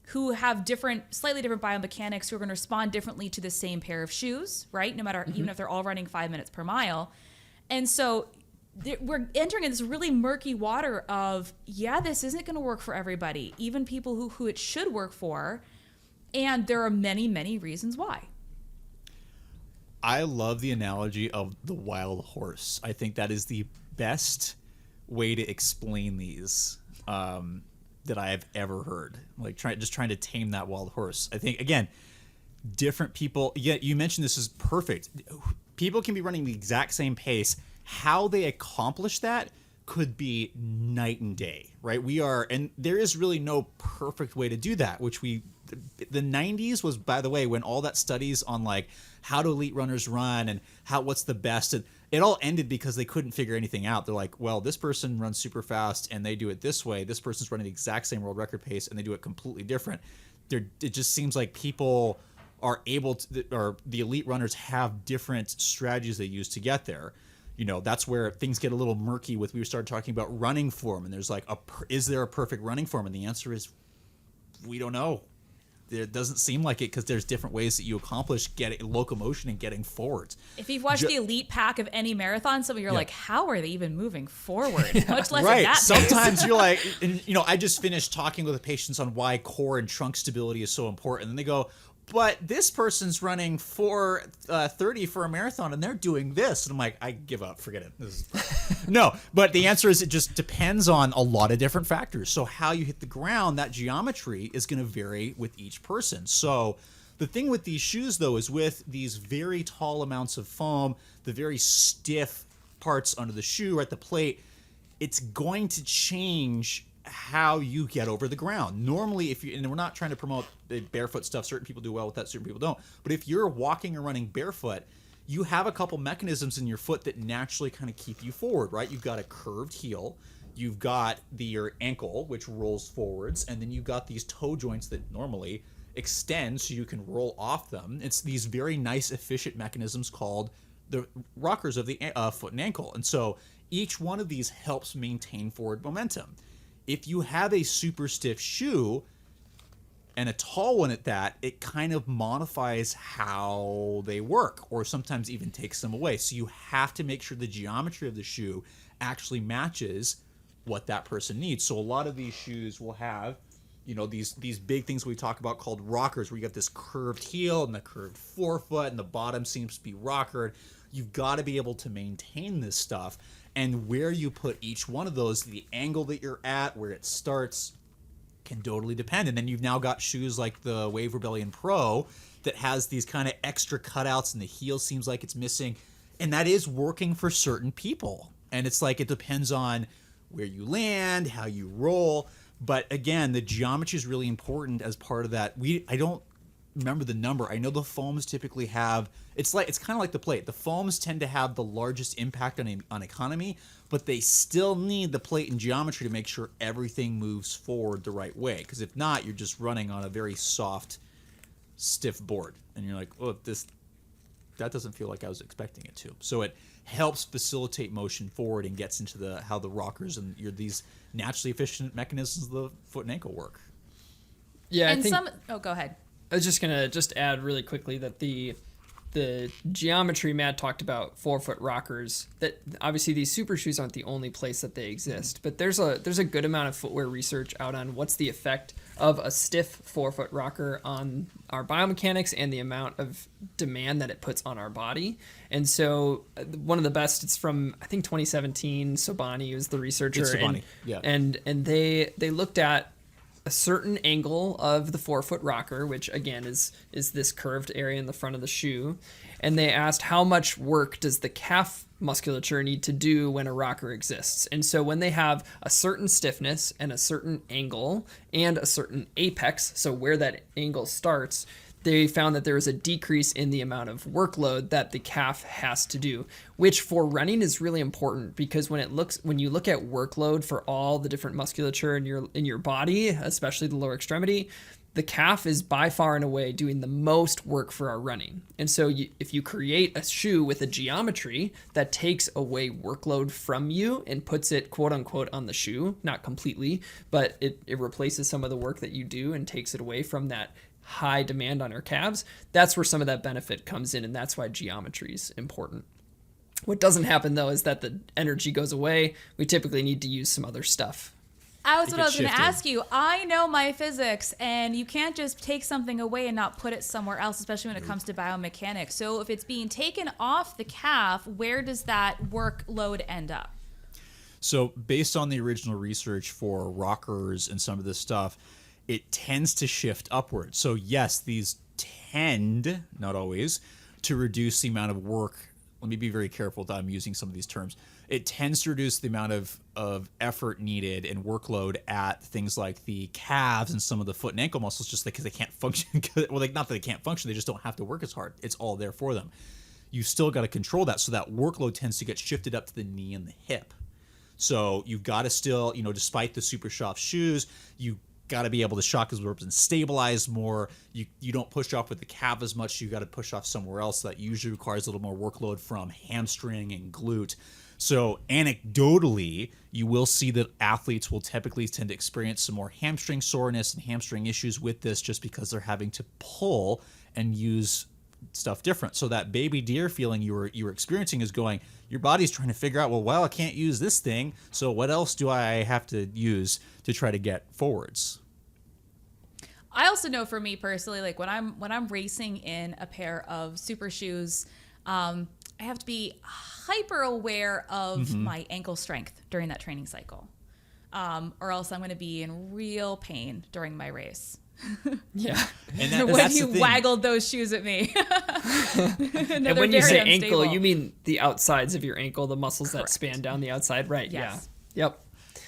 who have slightly different biomechanics, who are going to respond differently to the same pair of shoes, right? No matter, even if they're all running 5 minutes per mile. And so we're entering in this really murky water of, this isn't going to work for everybody, even people who it should work for. And there are many, many reasons why. I love the analogy of the wild horse. I think that is the best way to explain these that I have ever heard. Like trying to tame that wild horse. I think, again, different people. Yeah, you mentioned this is perfect. People can be running the exact same pace. How they accomplish that could be night and day, right? And there is really no perfect way to do that, which the 90s was, by the way, when all that studies on like how do elite runners run and what's the best, and it all ended because they couldn't figure anything out. They're like, well, this person runs super fast and they do it this way. This person's running the exact same world record pace and they do it completely different. It just seems like people are able to, or the elite runners have different strategies they use to get there. That's where things get a little murky we started talking about running form, and there's like, is there a perfect running form? And the answer is, we don't know. It doesn't seem like it because there's different ways that you accomplish locomotion and getting forward. If you've watched the elite pack of any marathon, some of you're like, how are they even moving forward? Much less right. of that. Sometimes you're like, I just finished talking with the patients on why core and trunk stability is so important. And then they go, but this person's running 4:30 for a marathon and they're doing this. And I'm like, I give up. Forget it. No, but the answer is it just depends on a lot of different factors. So how you hit the ground, that geometry is going to vary with each person. So the thing with these shoes, though, is with these very tall amounts of foam, the very stiff parts under the shoe, at the plate, it's going to change how you get over the ground. Normally, and we're not trying to promote the barefoot stuff, certain people do well with that, certain people don't, but if you're walking or running barefoot, you have a couple mechanisms in your foot that naturally kind of keep you forward, right? You've got a curved heel, you've got your ankle, which rolls forwards, and then you've got these toe joints that normally extend so you can roll off them. It's these very nice, efficient mechanisms called the rockers of the foot and ankle. And so each one of these helps maintain forward momentum. If you have a super stiff shoe, and a tall one at that, it kind of modifies how they work, or sometimes even takes them away. So you have to make sure the geometry of the shoe actually matches what that person needs. So a lot of these shoes will have, you know, these big things we talk about called rockers, where you got this curved heel and the curved forefoot, and the bottom seems to be rockered. You've got to be able to maintain this stuff, and where you put each one of those, the angle that you're at, where it starts, can totally depend. And then you've now got shoes like the Wave Rebellion Pro that has these kind of extra cutouts, and the heel seems like it's missing, and that is working for certain people. And it's like, it depends on where you land, how you roll. But again, the geometry is really important as part of that. I don't remember the number. I know the foams typically have, it's kind of like the plate. The foams tend to have the largest impact on economy, but they still need the plate and geometry to make sure everything moves forward the right way. Because if not, you're just running on a very soft, stiff board, and you're like, oh, that doesn't feel like I was expecting it to. So it helps facilitate motion forward and gets into how the rockers and these naturally efficient mechanisms of the foot and ankle work. Yeah, And I think go ahead. I was just gonna add really quickly that the geometry Matt talked about, forefoot rockers, that obviously these super shoes aren't the only place that they exist, but there's a good amount of footwear research out on what's the effect of a stiff forefoot rocker on our biomechanics and the amount of demand that it puts on our body. And so one of the best, it's from I think 2017, Sobani was the researcher. It's Sobani, yeah. And they looked at a certain angle of the forefoot rocker, which again is this curved area in the front of the shoe, and they asked how much work does the calf musculature need to do when a rocker exists. And so when they have a certain stiffness and a certain angle and a certain apex, so where that angle starts, they found that there was a decrease in the amount of workload that the calf has to do, which for running is really important, because when you look at workload for all the different musculature in your body, especially the lower extremity, the calf is by far and away doing the most work for our running. And so if you create a shoe with a geometry that takes away workload from you and puts it quote unquote on the shoe, not completely, but it replaces some of the work that you do and takes it away from that high demand on our calves, that's where some of that benefit comes in, and that's why geometry is important. What doesn't happen though is that the energy goes away. We typically need to use some other stuff. I was going to ask you. I know my physics, and you can't just take something away and not put it somewhere else, especially when it comes to biomechanics. So if it's being taken off the calf, where does that workload end up? So based on the original research for rockers and some of this stuff, it tends to shift upwards. So yes, these tend, not always, to reduce the amount of work. Let me be very careful that I'm using some of these terms. It tends to reduce the amount of effort needed and workload at things like the calves and some of the foot and ankle muscles, just because they can't function. Well, not that they can't function, they just don't have to work as hard. It's all there for them. You still got to control that, so that workload tends to get shifted up to the knee and the hip. So you've got to still, despite the super soft shoes, you got to be able to shock absorb and stabilize more. You don't push off with the calf as much. You got to push off somewhere else. That usually requires a little more workload from hamstring and glute. So anecdotally, you will see that athletes will typically tend to experience some more hamstring soreness and hamstring issues with this, just because they're having to pull and use stuff different. So that baby deer feeling you were experiencing is going, your body's trying to figure out, well, I can't use this thing, so what else do I have to use to try to get forwards? I also know for me personally, like when I'm racing in a pair of super shoes, I have to be hyper aware of my ankle strength during that training cycle, or else I'm going to be in real pain during my race. Yeah, and when that's you the thing. waggled those shoes at me. And when you say ankle, you mean the outsides of your ankle, the muscles that span down the outside, right? Yes. Yeah. Yep.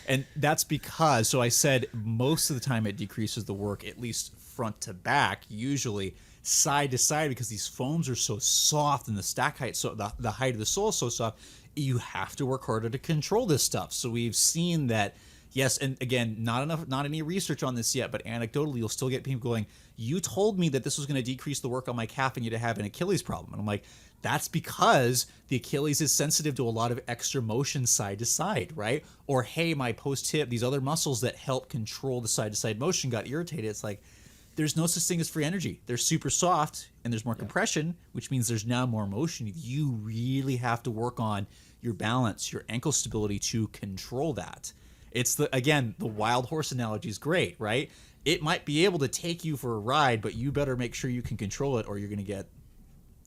And that's because, so I said most of the time it decreases the work, at least front to back, usually side to side, because these foams are so soft and the stack height, so the height of the sole is so soft, you have to work harder to control this stuff. So we've seen that, yes, and again, not any research on this yet, but anecdotally, you'll still get people going, you told me that this was going to decrease the work on my calf and you to have an Achilles problem. And I'm like, that's because the Achilles is sensitive to a lot of extra motion side to side, right? Or, hey, my post hip, these other muscles that help control the side to side motion got irritated. It's like, there's no such thing as free energy. They're super soft and there's more compression, which means there's now more motion. You really have to work on your balance, your ankle stability to control that. It's the wild horse analogy is great, right? It might be able to take you for a ride, but you better make sure you can control it or you're going to get,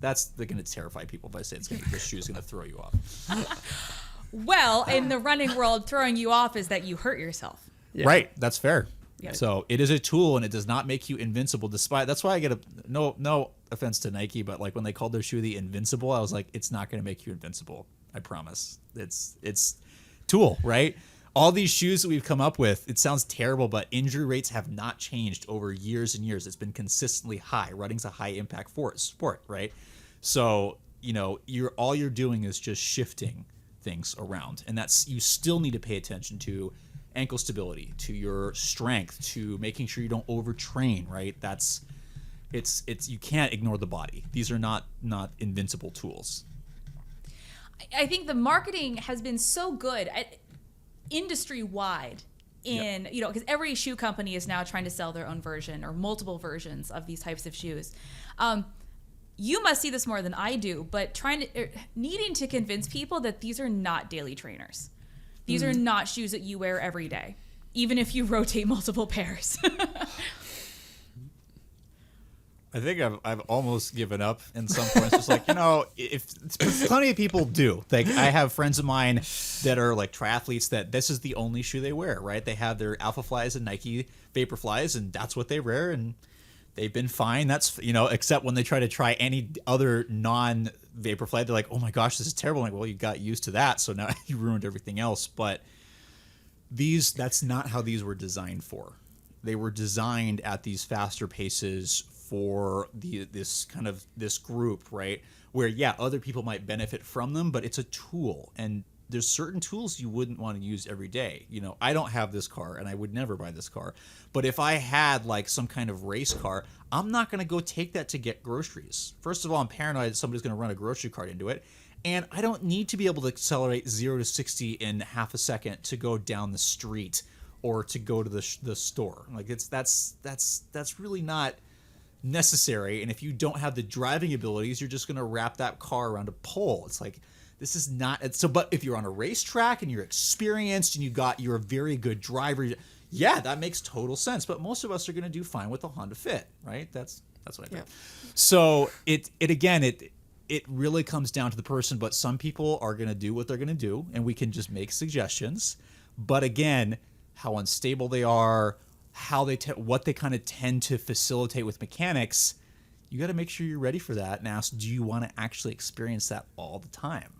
they're going to terrify people if I say this shoe's going to throw you off. Well, in the running world, throwing you off is that you hurt yourself. Yeah. Right. That's fair. Yeah. So it is a tool and it does not make you invincible that's why I get no offense to Nike, but like when they called their shoe the Invincible, I was like, it's not going to make you invincible. I promise. It's tool, right? All these shoes that we've come up with, it sounds terrible, but injury rates have not changed over years and years. It's been consistently high. Running's a high impact sport, right? So, all you're doing is just shifting things around. And you still need to pay attention to ankle stability, to your strength, to making sure you don't overtrain, right? You can't ignore the body. These are not invincible tools. I think the marketing has been so good industry-wide because every shoe company is now trying to sell their own version or multiple versions of these types of shoes. You must see this more than I do, but needing to convince people that these are not daily trainers. These are not shoes that you wear every day, even if you rotate multiple pairs. I think I've almost given up in some points. Just like, if plenty of people do. Like I have friends of mine that are like triathletes that this is the only shoe they wear, right? They have their Alpha Flies and Nike Vaporflies, and that's what they wear, and they've been fine. That's except when they try any other non-Vaporfly, they're like, oh my gosh, this is terrible. I'm like, well, you got used to that, so now you ruined everything else. But that's not how these were designed for. They were designed at these faster paces for this group, right? Where other people might benefit from them, but it's a tool, and there's certain tools you wouldn't want to use every day. I don't have this car and I would never buy this car, but if I had like some kind of race car, I'm not going to go take that to get groceries. First of all, I'm paranoid that somebody's going to run a grocery cart into it, and I don't need to be able to accelerate 0 to 60 in half a second to go down the street or to go to the store. Like that's really not necessary. And if you don't have the driving abilities, you're just going to wrap that car around a pole. It's like, this is not so. But if you're on a racetrack and you're experienced and you're a very good driver, that makes total sense. But most of us are going to do fine with the Honda Fit, right? That's what I think. Yeah. So it really comes down to the person. But some people are going to do what they're going to do, and we can just make suggestions. But again, how unstable they are, what they kind of tend to facilitate with mechanics, you got to make sure you're ready for that and ask, do you want to actually experience that all the time?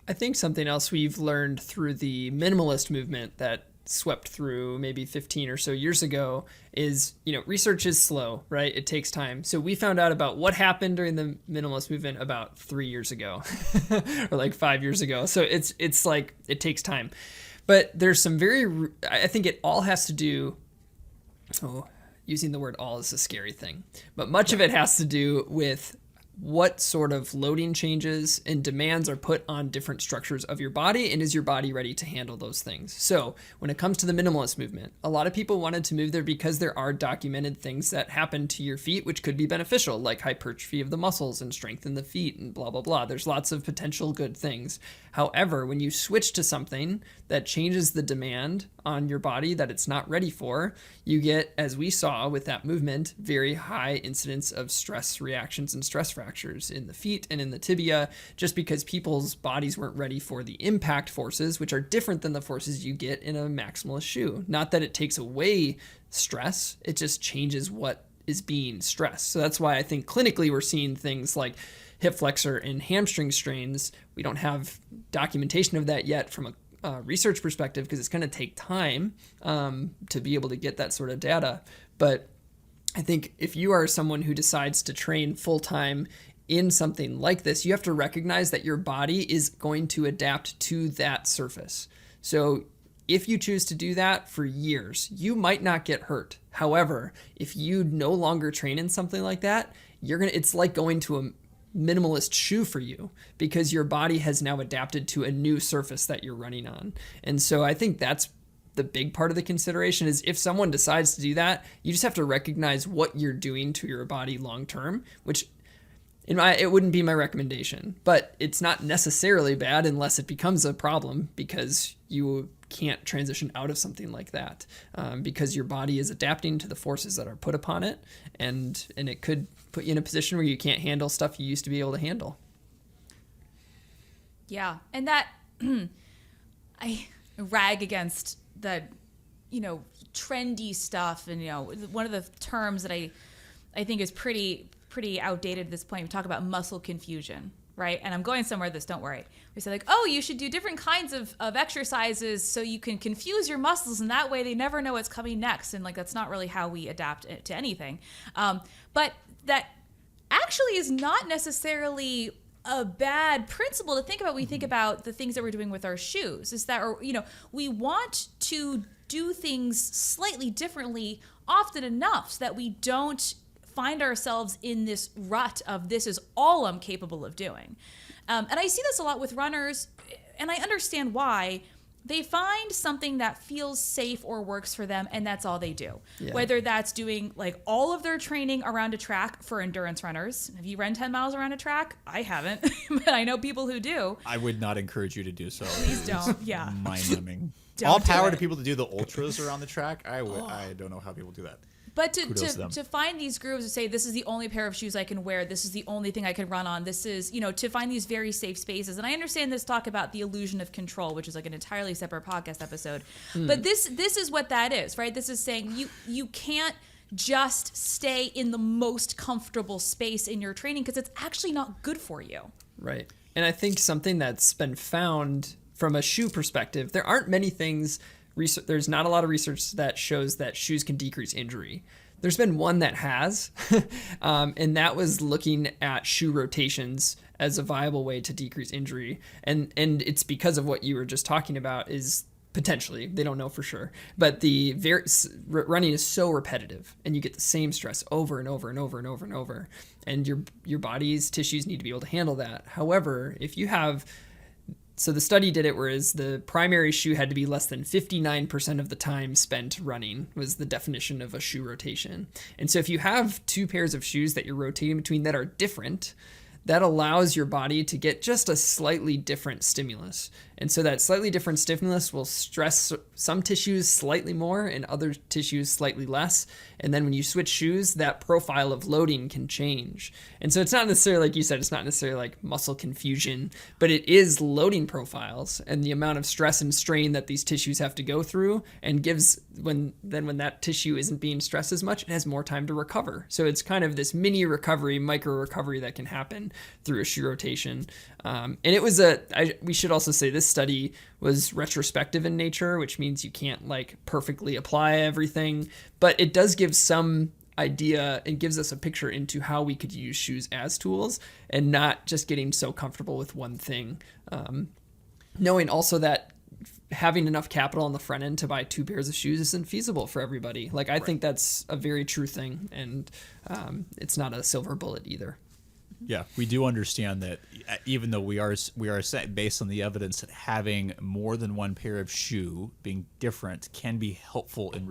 I think something else we've learned through the minimalist movement that swept through maybe 15 or so years ago is, research is slow, right? It takes time. So we found out about what happened during the minimalist movement about 3 years ago or like 5 years ago. So it's like, it takes time. But there's some I think it all has to do, using the word all is a scary thing, but much of it has to do with what sort of loading changes and demands are put on different structures of your body, and is your body ready to handle those things? So when it comes to the minimalist movement, a lot of people wanted to move there because there are documented things that happen to your feet which could be beneficial, like hypertrophy of the muscles and strengthen the feet and blah, blah, blah. There's lots of potential good things. However, when you switch to something that changes the demand on your body that it's not ready for, you get, as we saw with that movement, very high incidence of stress reactions and stress fractures in the feet and in the tibia, just because people's bodies weren't ready for the impact forces, which are different than the forces you get in a maximalist shoe. Not that it takes away stress, it just changes what is being stressed. So that's why I think clinically we're seeing things like hip flexor and hamstring strains. We don't have documentation of that yet from a research perspective because it's going to take time to be able to get that sort of data. But I think if you are someone who decides to train full-time in something like this, you have to recognize that your body is going to adapt to that surface. So if you choose to do that for years, you might not get hurt. However, if you no longer train in something like that, it's like going to a minimalist shoe for you because your body has now adapted to a new surface that you're running on. And so I think that's the big part of the consideration is if someone decides to do that, you just have to recognize what you're doing to your body long term, which it wouldn't be my recommendation, but it's not necessarily bad unless it becomes a problem because you can't transition out of something like that, because your body is adapting to the forces that are put upon it, and it could put you in a position where you can't handle stuff you used to be able to handle. Yeah, and that I rag against the, trendy stuff, and one of the terms that I think is pretty outdated at this point. We talk about muscle confusion, right? And I'm going somewhere with this, don't worry. We say like, oh, you should do different kinds of exercises so you can confuse your muscles, and that way they never know what's coming next. And like, that's not really how we adapt it to anything. But that actually is not necessarily a bad principle to think about when we think about the things that we're doing with our shoes, is that, we want to do things slightly differently often enough so that we don't find ourselves in this rut of this is all I'm capable of doing. And I see this a lot with runners, and I understand why. They find something that feels safe or works for them, and that's all they do. Yeah. Whether that's doing like all of their training around a track for endurance runners. Have you run 10 miles around a track? I haven't, but I know people who do. I would not encourage you to do so. Please don't. Yeah. Mind-numbing. All power to people to do the ultras around the track. I don't know how people do that. But to find these grooves to say, this is the only pair of shoes I can wear, this is the only thing I can run on, this is, to find these very safe spaces. And I understand this talk about the illusion of control, which is like an entirely separate podcast episode. But this is what that is, right? This is saying you can't just stay in the most comfortable space in your training because it's actually not good for you. Right. And I think something that's been found from a shoe perspective, there aren't many things. There's not a lot of research that shows that shoes can decrease injury. There's been one that has, and that was looking at shoe rotations as a viable way to decrease injury. And it's because of what you were just talking about is potentially, they don't know for sure, but the running is so repetitive and you get the same stress over and over and over and over and over. And your body's tissues need to be able to handle that. However, if you have So the study did it whereas the primary shoe had to be less than 59% of the time spent running was the definition of a shoe rotation. And so if you have two pairs of shoes that you're rotating between that are different, that allows your body to get just a slightly different stimulus. And so that slightly different stimulus will stress some tissues slightly more and other tissues slightly less. And then when you switch shoes, that profile of loading can change. And so it's not necessarily, like you said, it's not necessarily like muscle confusion, but it is loading profiles and the amount of stress and strain that these tissues have to go through, and gives when that tissue isn't being stressed as much, it has more time to recover. So it's kind of this mini recovery, micro recovery that can happen through a shoe rotation. And it was we should also say this study was retrospective in nature, which means you can't like perfectly apply everything, but it does give some idea and gives us a picture into how we could use shoes as tools and not just getting so comfortable with one thing. Knowing also that having enough capital on the front end to buy two pairs of shoes isn't feasible for everybody. Like I think that's a very true thing, and it's not a silver bullet either. Yeah, we do understand that even though we are based on the evidence that having more than one pair of shoe being different can be helpful and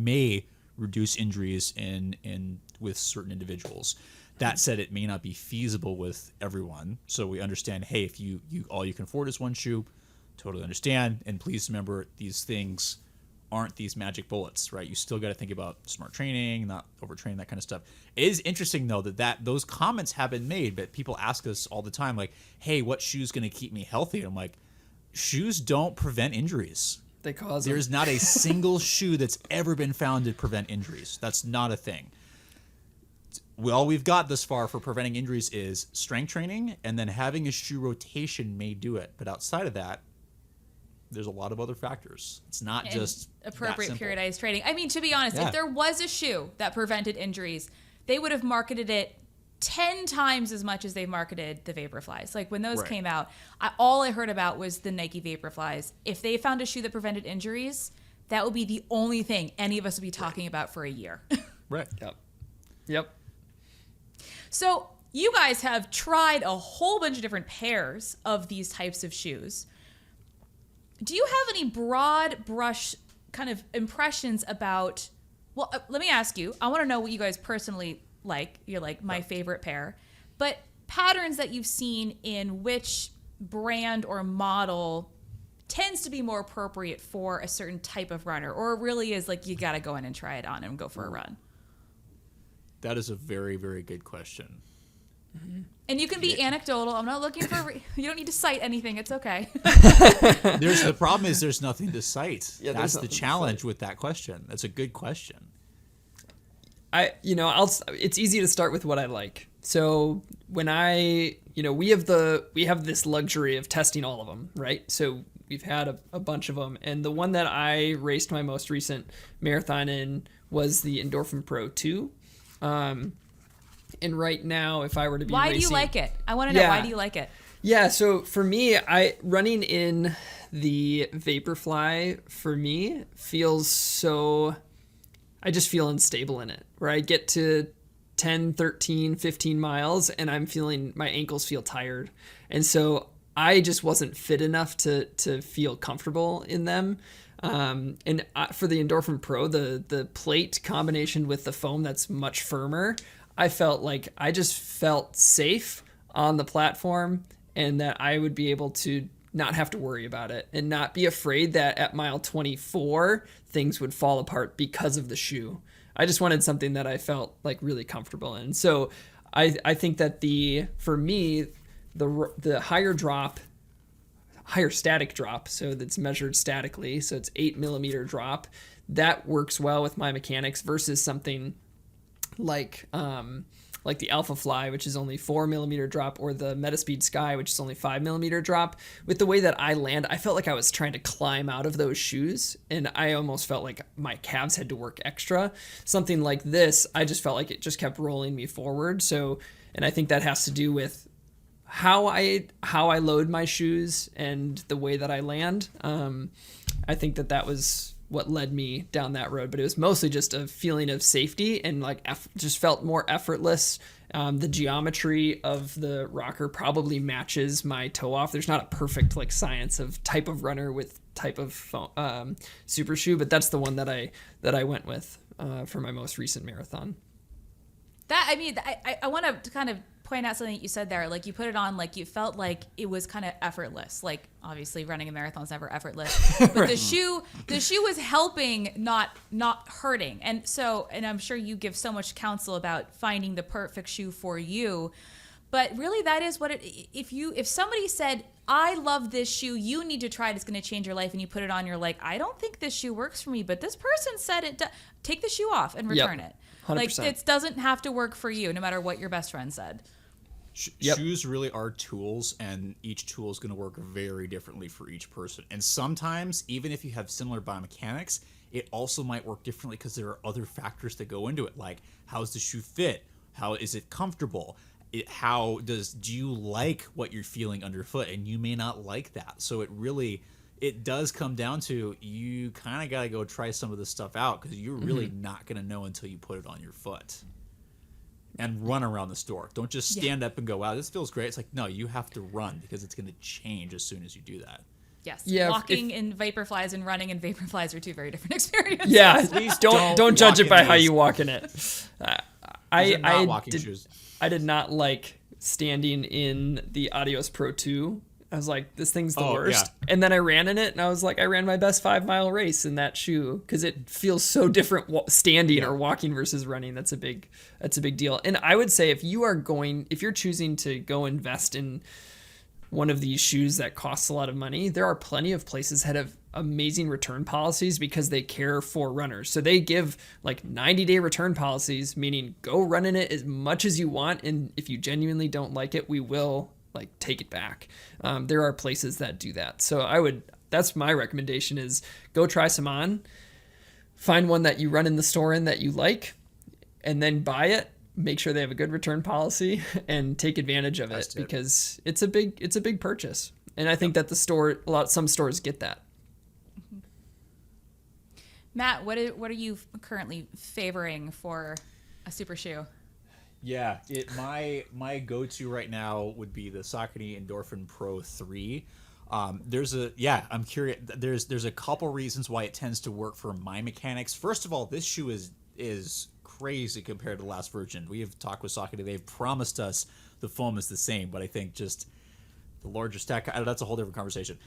may reduce injuries in with certain individuals. That said, it may not be feasible with everyone. So we understand, hey, if you all you can afford is one shoe, totally understand. And please remember, these things aren't these magic bullets, right? You still got to think about smart training, not overtraining, that kind of stuff. It is interesting though that those comments have been made, but people ask us all the time, like, "Hey, what shoe's going to keep me healthy?" I'm like, shoes don't prevent injuries. They cause There's them. not a single shoe that's ever been found to prevent injuries. That's not a thing. All we've got thus far for preventing injuries is strength training, and then having a shoe rotation may do it. But outside of that, there's a lot of other factors. It's not And just appropriate that simple. periodized training. I mean, to be honest, Yeah. if there was a shoe that prevented injuries, they would have marketed it 10 times as much as they marketed the Vaporflies. Like when those Right. came out, all I heard about was the Nike Vaporflies. If they found a shoe that prevented injuries, that would be the only thing any of us would be talking about for a year. Right. Yep. So you guys have tried a whole bunch of different pairs of these types of shoes. Do you have any broad brush kind of impressions about, well, let me ask you, I want to know what you guys personally like. You're like my favorite pair, but patterns that you've seen in which brand or model tends to be more appropriate for a certain type of runner, or it really is like you got to go in and try it on and go for a run. That is a very, very good question. And you can be anecdotal. I'm not looking for, you don't need to cite anything. It's okay. The problem is there's nothing to cite. Yeah, that's the challenge with that question. That's a good question. It's easy to start with what I like. So when we have this luxury of testing all of them, right? So we've had a bunch of them, and the one that I raced my most recent marathon in was the Endorphin Pro 2. And right now, if I were to be Why do you like it? I want to know, why do you like it? Yeah, so for me, running in the Vaporfly for me feels so, I just feel unstable in it, where I get to 10, 13, 15 miles and I'm feeling, my ankles feel tired. And so I just wasn't fit enough to feel comfortable in them. And for the Endorphin Pro, the plate combination with the foam that's much firmer, I just felt safe on the platform, and that I would be able to not have to worry about it and not be afraid that at mile 24 things would fall apart because of the shoe. I just wanted something that I felt like really comfortable in. So I think that for me, the higher static drop, so that's measured statically, so it's 8 millimeter drop, that works well with my mechanics versus something like the Alpha Fly, which is only 4 millimeter drop, or the Metaspeed Sky, which is only 5 millimeter drop. With the way that I land, I felt like I was trying to climb out of those shoes, and I almost felt like my calves had to work extra. Something like this, I just felt like it just kept rolling me forward. So, and I think that has to do with how I load my shoes and the way that I land. I think that was what led me down that road, but it was mostly just a feeling of safety and just felt more effortless. The geometry of the rocker probably matches my toe off. There's not a perfect science of type of runner with type of super shoe, but that's the one that I went with for my most recent marathon. I want to kind of point out something that you said there. Like, you put it on, like, you felt like it was kind of effortless. Like, obviously running a marathon is never effortless, but right. the shoe was helping, not hurting. And I'm sure you give so much counsel about finding the perfect shoe for you, but really that is what if somebody said, I love this shoe, you need to try it, it's going to change your life, and you put it on, you're like, I don't think this shoe works for me, but this person said it does. Take the shoe off and return it. 100%. Like, it doesn't have to work for you, no matter what your best friend said. Shoes really are tools, and each tool is going to work very differently for each person. And sometimes, even if you have similar biomechanics, it also might work differently because there are other factors that go into it, like how's the shoe fit, how is it comfortable, do you like what you're feeling underfoot, and you may not like that. So it does come down to, you kind of got to go try some of this stuff out, because you're really not going to know until you put it on your foot. And run around the store. Don't just stand up and go, wow, this feels great. It's like, no, you have to run, because it's going to change as soon as you do that. Yes. Yeah, walking in Vaporflies and running in Vaporflies are two very different experiences. Yeah, please don't judge it by how you walk in it. I did not like standing in the Adios Pro 2. I was like, this thing's the worst. Yeah. And then I ran in it, and I was like, I ran my best 5-mile race in that shoe, because it feels so different standing or walking versus running. That's a big deal. And I would say if you're choosing to go invest in one of these shoes that costs a lot of money, there are plenty of places that have amazing return policies because they care for runners. So they give 90-day return policies, meaning go run in it as much as you want, and if you genuinely don't like it, we will take it back. There are places that do that. So that's my recommendation, is go try some on, find one that you run in the store in that you like, and then buy it. Make sure they have a good return policy and take advantage of it, because it's a big purchase. And I think that some stores get that. Matt, what are you currently favoring for a super shoe? Yeah, my go-to right now would be the Saucony Endorphin Pro 3. I'm curious. There's a couple reasons why it tends to work for my mechanics. First of all, this shoe is crazy compared to the last version. We have talked with Saucony. They've promised us the foam is the same, but I think just the larger stack, that's a whole different conversation.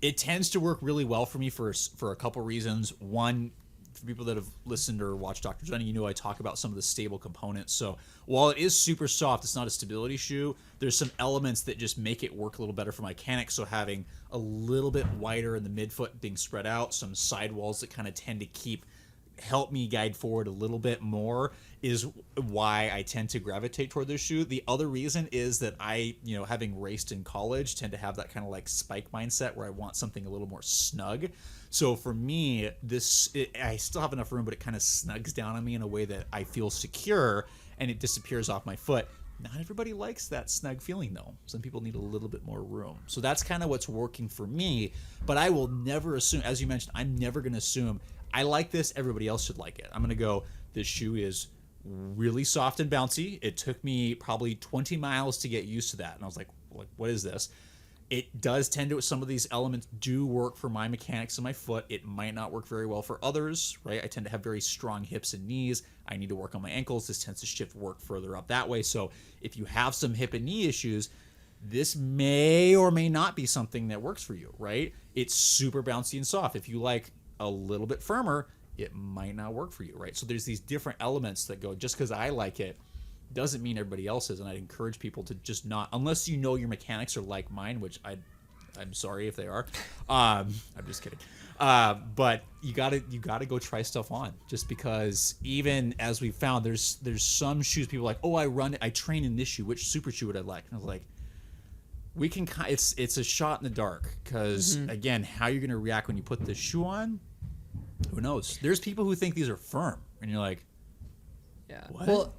It tends to work really well for me for a couple reasons. One, for people that have listened or watched Dr. Johnny, you know I talk about some of the stable components. So while it is super soft, it's not a stability shoe. There's some elements that just make it work a little better for mechanics. So having a little bit wider in the midfoot being spread out, some sidewalls that kind of tend to help me guide forward a little bit more is why I tend to gravitate toward this shoe. The other reason is that I, having raced in college, tend to have that kind of like spike mindset where I want something a little more snug. So for me, I still have enough room, but it kind of snugs down on me in a way that I feel secure and it disappears off my foot. Not everybody likes that snug feeling though. Some people need a little bit more room. So that's kind of what's working for me, but I will never assume, as you mentioned, I'm never going to assume I like this, everybody else should like it. I'm going to go, this shoe is really soft and bouncy. It took me probably 20 miles to get used to that. And I was like, what is this? It does tend to, some of these elements do work for my mechanics of my foot. It might not work very well for others, right? I tend to have very strong hips and knees. I need to work on my ankles. This tends to shift work further up that way. So if you have some hip and knee issues, this may or may not be something that works for you, right? It's super bouncy and soft. If you like a little bit firmer, it might not work for you, right? So there's these different elements that go, just because I like it doesn't mean everybody else is. And I'd encourage people to just not, unless you know your mechanics are like mine, which I'm sorry if they are. I'm just kidding. But you gotta go try stuff on, just because even as we found, there's some shoes people are like, oh, I train in this shoe. Which super shoe would I like? And I was like, we can, it's a shot in the dark, because again, how you're gonna react when you put this shoe on, who knows? There's people who think these are firm, and you're like, yeah. What? Well,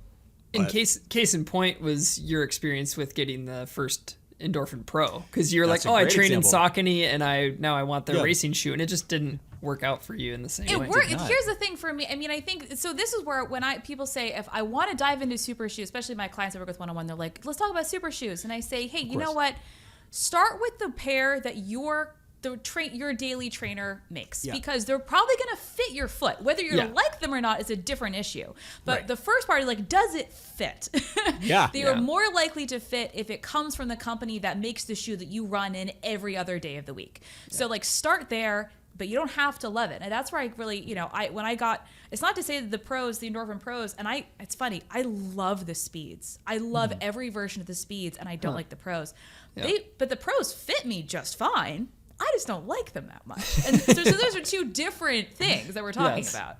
in case in point was your experience with getting the first Endorphin Pro, because you're like, I train in Saucony, and now I want the racing shoe, and it just didn't work out for you in the same way. Here's the thing for me. I mean, I think so. This is where people say, if I want to dive into super shoes, especially my clients I work with one-on-one, they're like, let's talk about super shoes, and I say, hey, you know what? Start with the pair that your daily trainer makes, because they're probably going to fit your foot. Whether you like them or not is a different issue. But the first part is like, does it fit? They are more likely to fit if it comes from the company that makes the shoe that you run in every other day of the week. So like, start there, but you don't have to love it. And that's where I really, it's not to say that the Endorphin Pros, and it's funny, I love the Speeds. I love every version of the Speeds, and I don't like the Pros. But the Pros fit me just fine. I just don't like them that much. And so those are two different things that we're talking about.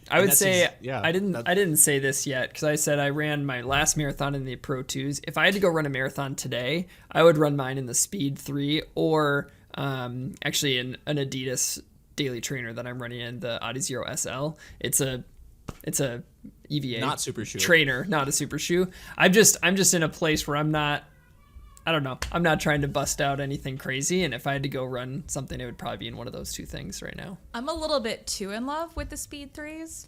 I would say I didn't say this yet, because I said I ran my last marathon in the Pro 2s. If I had to go run a marathon today, I would run mine in the Speed 3 or actually in an Adidas daily trainer that I'm running in, the Adizero SL. It's a EVA not super shoe trainer, not a super shoe. I'm just in a place where I'm not trying to bust out anything crazy, and if I had to go run something, it would probably be in one of those two things right now. I'm a little bit too in love with the Speed 3s.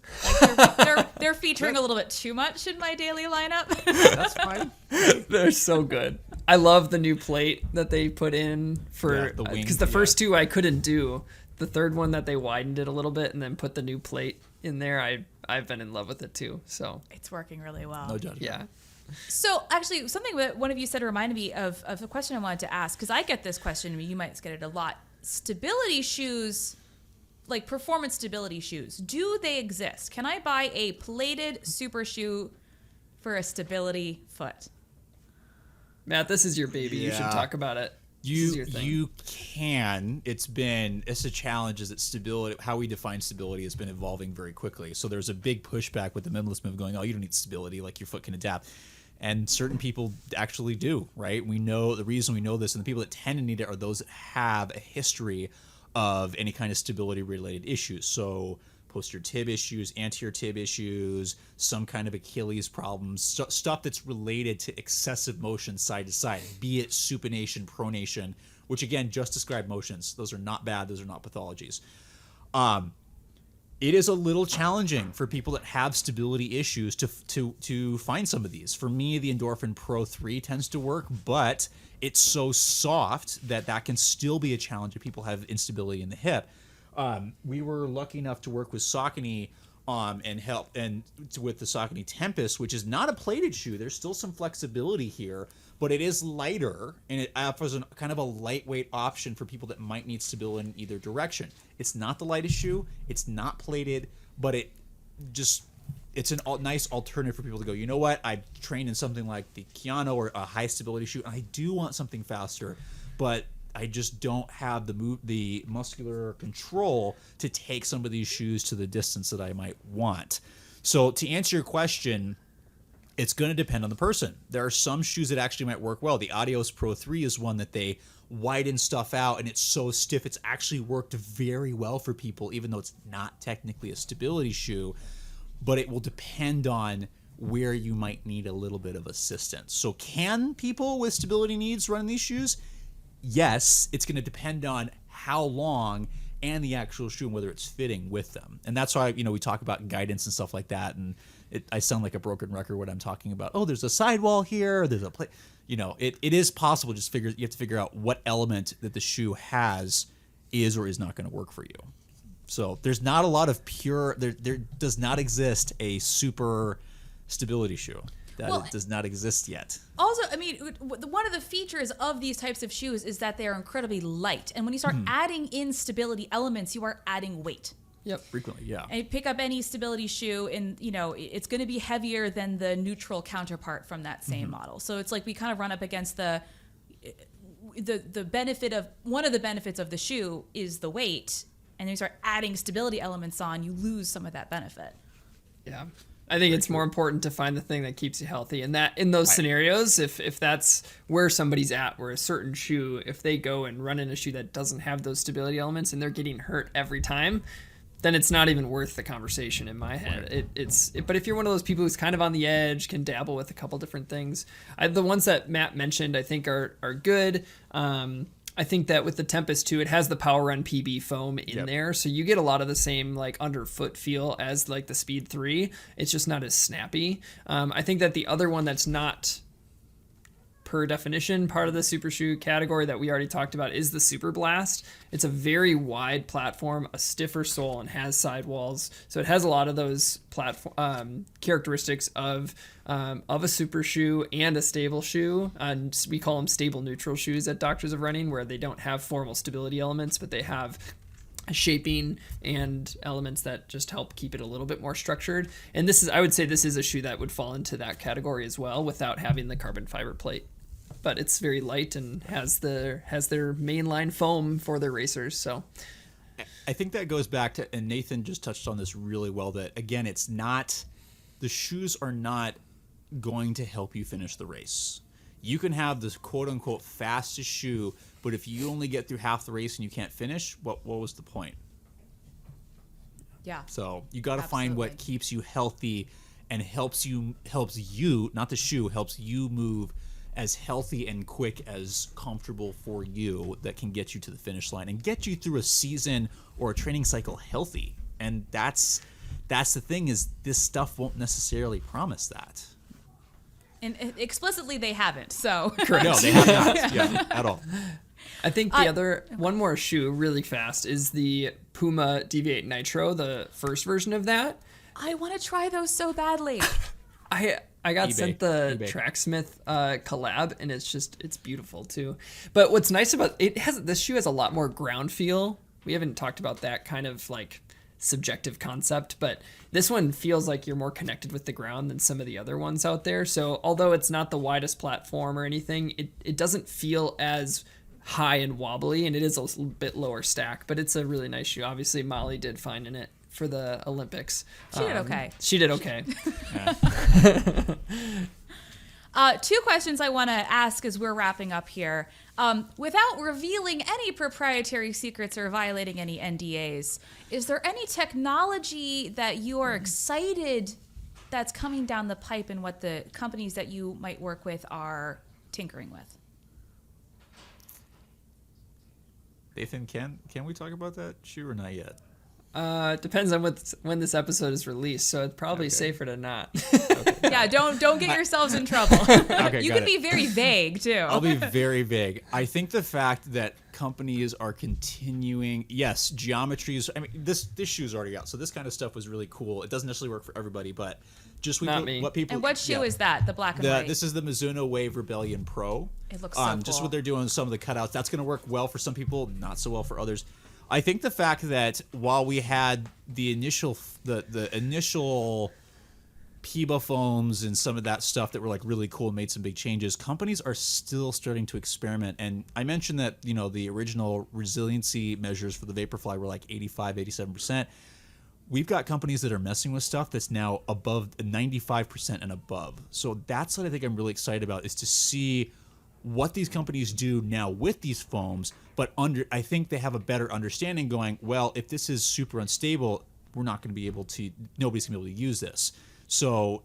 Like they're featuring a little bit too much in my daily lineup. That's fine. They're so good. I love the new plate that they put in for, because the first two I couldn't do. The third one that they widened it a little bit and then put the new plate in there, I've been in love with it too. So it's working really well. No judgment. Yeah. So actually, something that one of you said reminded me of a question I wanted to ask, because I get this question, you might get it a lot. Stability shoes, like performance stability shoes, do they exist? Can I buy a plated super shoe for a stability foot? Matt, this is your baby. You should talk about it. You can. It's a challenge, is that stability, how we define stability, has been evolving very quickly. So there's a big pushback with the minimalist move going, oh, you don't need stability, like your foot can adapt. And certain people actually do, right? We know the reason we know this, and the people that tend to need it are those that have a history of any kind of stability related issues. So posterior tib issues, anterior tib issues, some kind of Achilles problems, stuff that's related to excessive motion side to side, be it supination, pronation, which again, just describe motions. Those are not bad. Those are not pathologies. It is a little challenging for people that have stability issues to find some of these. For me, the Endorphin Pro 3 tends to work, but it's so soft that can still be a challenge if people have instability in the hip. We were lucky enough to work with Saucony and with the Saucony Tempest, which is not a plated shoe. There's still some flexibility here, but it is lighter, and it offers kind of a lightweight option for people that might need stability in either direction. It's not the lightest shoe. It's not plated, but it's a nice alternative for people to go, you know what? I trained in something like the Keanu or a high stability shoe, and I do want something faster, but I just don't have the muscular control to take some of these shoes to the distance that I might want. So to answer your question, it's going to depend on the person. There are some shoes that actually might work well. The Adios Pro 3 is one that they widen stuff out, and it's so stiff. It's actually worked very well for people, even though it's not technically a stability shoe. But it will depend on where you might need a little bit of assistance. So can people with stability needs run in these shoes? Yes, it's going to depend on how long and the actual shoe and whether it's fitting with them. And that's why, we talk about guidance and stuff like that. And I sound like a broken record when I'm talking about, oh, there's a sidewall here, there's a plate. It is possible. You have to figure out what element that the shoe has is or is not going to work for you. So there's not a lot of there does not exist a super stability shoe. That does not exist yet. Also, one of the features of these types of shoes is that they are incredibly light. And when you start adding in stability elements, you are adding weight. Yep. Frequently, yeah. And you pick up any stability shoe and, it's going to be heavier than the neutral counterpart from that same model. So it's like we kind of run up against the benefit of, one of the benefits of the shoe is the weight. And then you start adding stability elements on, you lose some of that benefit. Yeah. I think it's more important to find the thing that keeps you healthy. And that in those scenarios, if that's where somebody's at, where a certain shoe, if they go and run in a shoe that doesn't have those stability elements and they're getting hurt every time, then it's not even worth the conversation in my head. But if you're one of those people who's kind of on the edge, can dabble with a couple different things, the ones that Matt mentioned, I think are good. I think that with the Tempest too, it has the Power Run PB foam in there, so you get a lot of the same like underfoot feel as like the Speed 3. It's just not as snappy. I think that the other one that's not per definition part of the Supershoe category that we already talked about is the Super Blast. It's a very wide platform, a stiffer sole, and has sidewalls, so it has a lot of those characteristics of a super shoe and a stable shoe. And we call them stable neutral shoes at Doctors of Running, where they don't have formal stability elements, but they have shaping and elements that just help keep it a little bit more structured. And I would say this is a shoe that would fall into that category as well without having the carbon fiber plate. But it's very light and has their mainline foam for their racers. So I think that goes back to, and Nathan just touched on this really well, that again, the shoes are not going to help you finish the race. You can have this quote unquote fastest shoe, but if you only get through half the race and you can't finish, what was the point? Yeah. So you got to find what keeps you healthy and helps you, not the shoe, helps you move as healthy and quick as comfortable for you, that can get you to the finish line and get you through a season or a training cycle healthy. And that's the thing, is this stuff won't necessarily promise that. And explicitly they haven't, so. Correct. No, they have not, yeah, at all. I think one more shoe really fast is the Puma Deviate Nitro, the first version of that. I want to try those so badly. I got sent the Tracksmith collab, and it's beautiful too. But what's nice about this shoe has a lot more ground feel. We haven't talked about that kind of like subjective concept, but this one feels like you're more connected with the ground than some of the other ones out there. So although it's not the widest platform or anything, it doesn't feel as high and wobbly, and it is a little bit lower stack, but it's a really nice shoe. Obviously Molly did fine in it for the Olympics. She did okay. She did okay. Two questions I want to ask as we're wrapping up here. Without revealing any proprietary secrets or violating any NDAs, is there any technology that you are excited that's coming down the pipe and what the companies that you might work with are tinkering with? Nathan, can we talk about that shoe or not yet? Depends on when this episode is released, so it's probably safer to not. Yeah, don't get yourselves in trouble. Okay, You got can be very vague too. I'll be very vague. I think the fact that companies are continuing, yes, geometries. I mean, this shoe is already out, so this kind of stuff was really cool. It doesn't necessarily work for everybody, but just Not me. what people. And what shoe is that? The black and white. This is the Mizuno Wave Rebellion Pro. It looks so cool. Just what they're doing, some of the cutouts. That's going to work well for some people, not so well for others. I think the fact that while we had the initial PIBA foams and some of that stuff that were like really cool and made some big changes, companies are still starting to experiment. And I mentioned that, you know, the original resiliency measures for the Vaporfly were like 85, 87%. We've got companies that are messing with stuff that's now above 95% and above. So that's what I think I'm really excited about, is to see what these companies do now with these foams. But I think they have a better understanding going, well, if this is super unstable, we're not going to be able to, nobody's going to be able to use this. So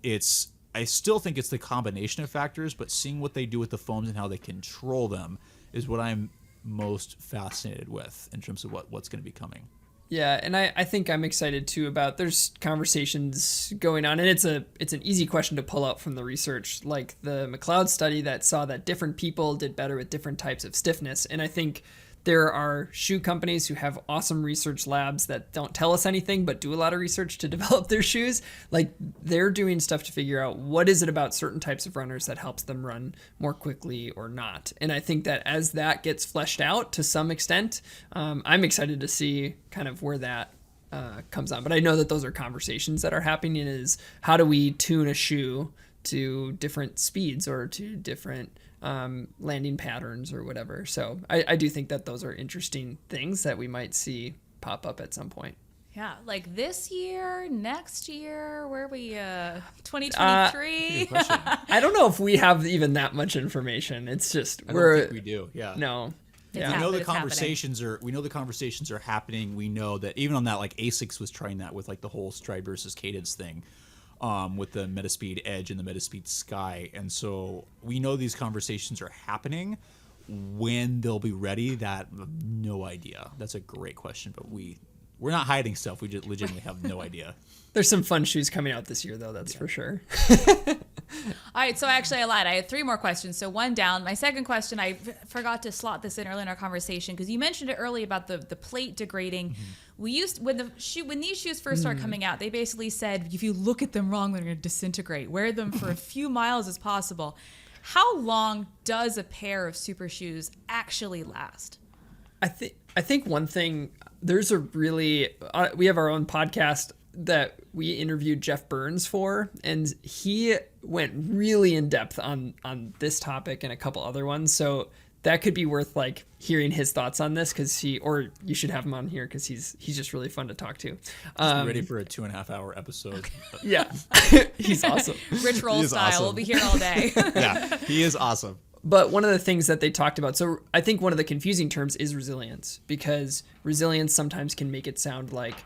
I still think it's the combination of factors, but seeing what they do with the foams and how they control them is what I'm most fascinated with in terms of what's going to be coming. Yeah, and I think I'm excited too about, there's conversations going on, and it's an easy question to pull out from the research, like the McLeod study that saw that different people did better with different types of stiffness. And I think there are shoe companies who have awesome research labs that don't tell us anything but do a lot of research to develop their shoes. Like, they're doing stuff to figure out what is it about certain types of runners that helps them run more quickly or not. And I think that as that gets fleshed out to some extent, I'm excited to see kind of where that comes on. But I know that those are conversations that are happening, is how do we tune a shoe to different speeds or to different landing patterns or whatever. So I do think that those are interesting things that we might see pop up at some point. Yeah, like this year, next year, where are we, 2023? I don't know if we have even that much information. It's just I don't think we do. Yeah. No. Yeah. We know the It's conversations are. We know the conversations are happening. We know that even on that, like ASICS was trying that with like the whole stride versus cadence thing, with the Metaspeed Edge and the Metaspeed Sky, and so we know these conversations are happening. When they'll be ready, that no idea. That's a great question, but we're not hiding stuff. We just legitimately have no idea. There's some fun shoes coming out this year, though. That's for sure. All right, so actually I lied. I had 3 more questions. So one down. My second question, I forgot to slot this in early in our conversation because you mentioned it early about the plate degrading. Mm-hmm. We used when these shoes first started coming out, they basically said if you look at them wrong, they're going to disintegrate. Wear them for a few miles as possible. How long does a pair of super shoes actually last? I think one thing, there's a really we have our own podcast that we interviewed Jeff Burns for, and he went really in depth on this topic and a couple other ones. So that could be worth like hearing his thoughts on this, because or you should have him on here because he's just really fun to talk to. Just be ready for a 2.5-hour episode. Yeah, he's awesome. Rich Roll style. Awesome. We'll be here all day. Yeah, he is awesome. But one of the things that they talked about, so I think one of the confusing terms is resilience, because resilience sometimes can make it sound like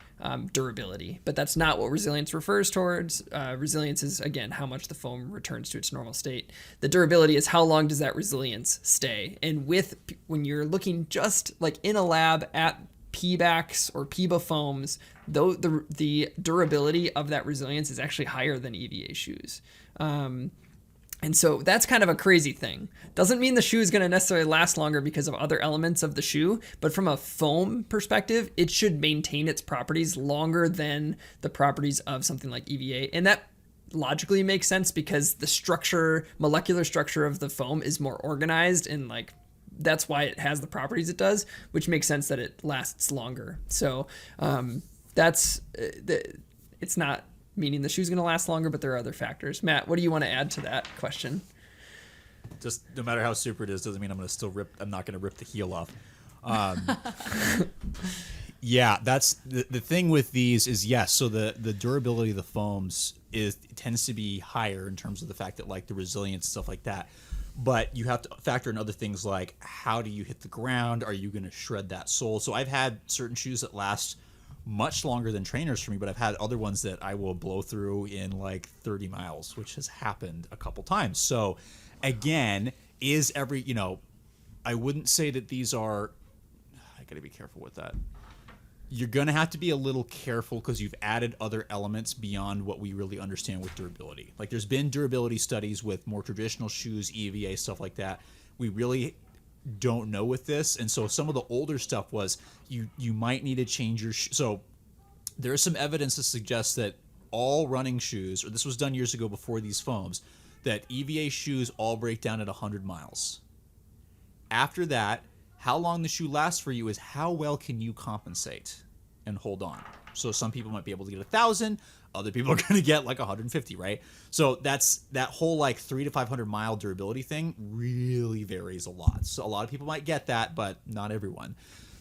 durability, but that's not what resilience refers towards. Resilience is, again, how much the foam returns to its normal state. The durability is how long does that resilience stay. And when you're looking just like in a lab at P-backs or PIBA foams, though the durability of that resilience is actually higher than EVA shoes. And so that's kind of a crazy thing. Doesn't mean the shoe is going to necessarily last longer because of other elements of the shoe, but from a foam perspective, it should maintain its properties longer than the properties of something like EVA. And that logically makes sense because the molecular structure of the foam is more organized, and like that's why it has the properties it does, which makes sense that it lasts longer. So it's not meaning the shoe's going to last longer, but there are other factors. Matt, what do you want to add to that question? Just no matter how super it is, doesn't mean I'm not going to rip the heel off. Yeah, that's the thing with these is, yes, so the durability of the foams tends to be higher in terms of the fact that like the resilience, stuff like that. But you have to factor in other things like how do you hit the ground? Are you going to shred that sole? So I've had certain shoes that last much longer than trainers for me, but I've had other ones that I will blow through in like 30 miles, which has happened a couple times. So again, I wouldn't say that these are, I gotta be careful with that. you're going to have to be a little careful because you've added other elements beyond what we really understand with durability. Like there's been durability studies with more traditional shoes, EVA, stuff like that. We really don't know with this. And so some of the older stuff was you might need to change your so there is some evidence to suggest that all running shoes, or this was done years ago before these foams, that EVA shoes all break down at 100 miles. After that, how long the shoe lasts for you is how well can you compensate and hold on. So some people might be able to get 1,000, other people are going to get like 150, right? So that's that whole like 300 to 500 mile durability thing really varies a lot. So a lot of people might get that, but not everyone.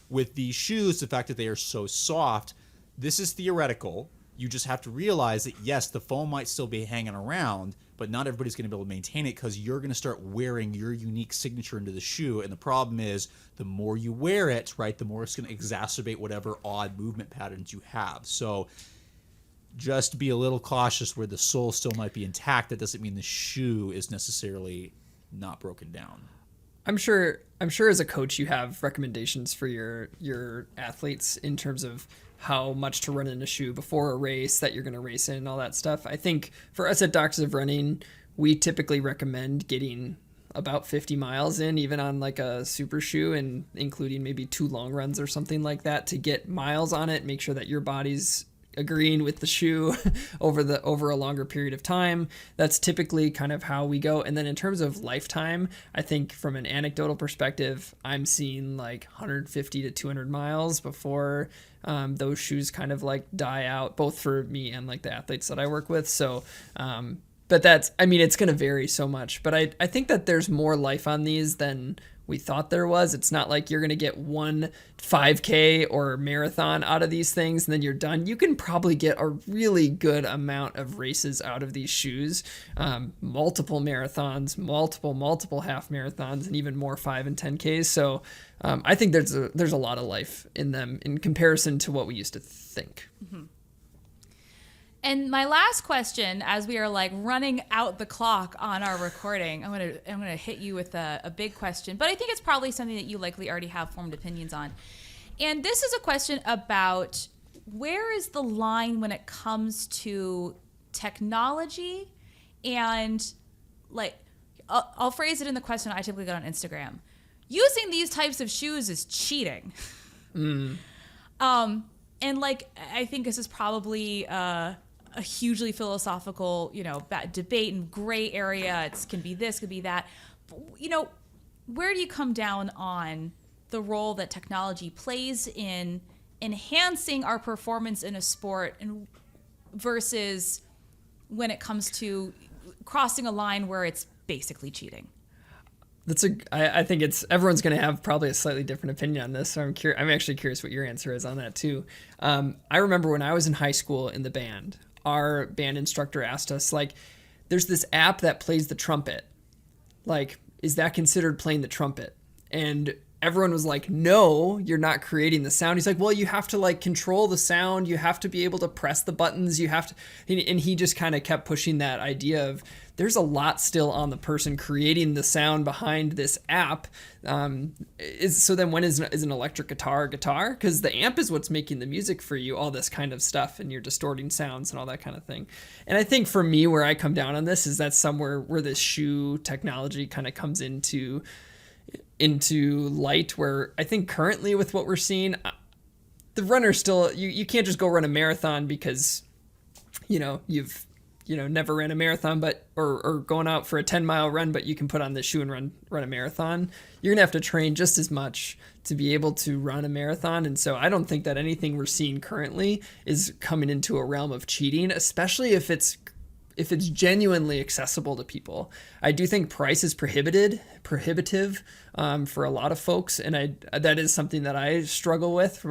With these shoes, the fact that they are so soft, this is theoretical. You just have to realize that yes, the foam might still be hanging around, but not everybody's going to be able to maintain it because you're going to start wearing your unique signature into the shoe. And the problem is the more you wear it, right, the more it's going to exacerbate whatever odd movement patterns you have. So just be a little cautious where the sole still might be intact. That doesn't mean the shoe is necessarily not broken down. I'm sure as a coach you have recommendations for your athletes in terms of how much to run in a shoe before a race that you're going to race in and all that stuff. I think for us at Doctors of Running, we typically recommend getting about 50 miles in, even on like a super shoe, and including maybe 2 long runs or something like that to get miles on it, make sure that your body's agreeing with the shoe over a longer period of time. That's typically kind of how we go. And then in terms of lifetime, I think from an anecdotal perspective, I'm seeing like 150 to 200 miles before those shoes kind of like die out, both for me and like the athletes that I work with. So but that's, I mean, it's going to vary so much, but I think that there's more life on these than we thought there was. It's not like you're going to get one 5K or marathon out of these things and then you're done. You can probably get a really good amount of races out of these shoes, multiple marathons, multiple half marathons, and even more 5 and 10Ks. So I think there's a lot of life in them in comparison to what we used to think. Mm-hmm. And my last question, as we are like running out the clock on our recording, I'm gonna hit you with a big question, but I think it's probably something that you likely already have formed opinions on. And this is a question about where is the line when it comes to technology and like, I'll phrase it in the question I typically get on Instagram. Using these types of shoes is cheating. And like, I think this is probably a hugely philosophical, debate and gray area. It can be this, could be that. But, where do you come down on the role that technology plays in enhancing our performance in a sport and versus when it comes to crossing a line where it's basically cheating? I think everyone's going to have probably a slightly different opinion on this. So I'm actually curious what your answer is on that too. I remember when I was in high school in the band, our band instructor asked us, like, there's this app that plays the trumpet. Like, is that considered playing the trumpet? And everyone was like, no, you're not creating the sound. He's like, well, you have to like control the sound. You have to be able to press the buttons. You have to, and he just kind of kept pushing that idea of there's a lot still on the person creating the sound behind this app. So then when is an electric guitar a guitar? Because the amp is what's making the music for you, all this kind of stuff, and you're distorting sounds and all that kind of thing. And I think for me, where I come down on this is that's somewhere where this shoe technology kind of comes into light, where I think currently with what we're seeing, the runner still, you can't just go run a marathon because, you've never ran a marathon, but or going out for a 10-mile run, but you can put on this shoe and run a marathon. You're gonna have to train just as much to be able to run a marathon. And so I don't think that anything we're seeing currently is coming into a realm of cheating, especially if it's genuinely accessible to people. I do think price is prohibitive for a lot of folks, and that is something that I struggle with.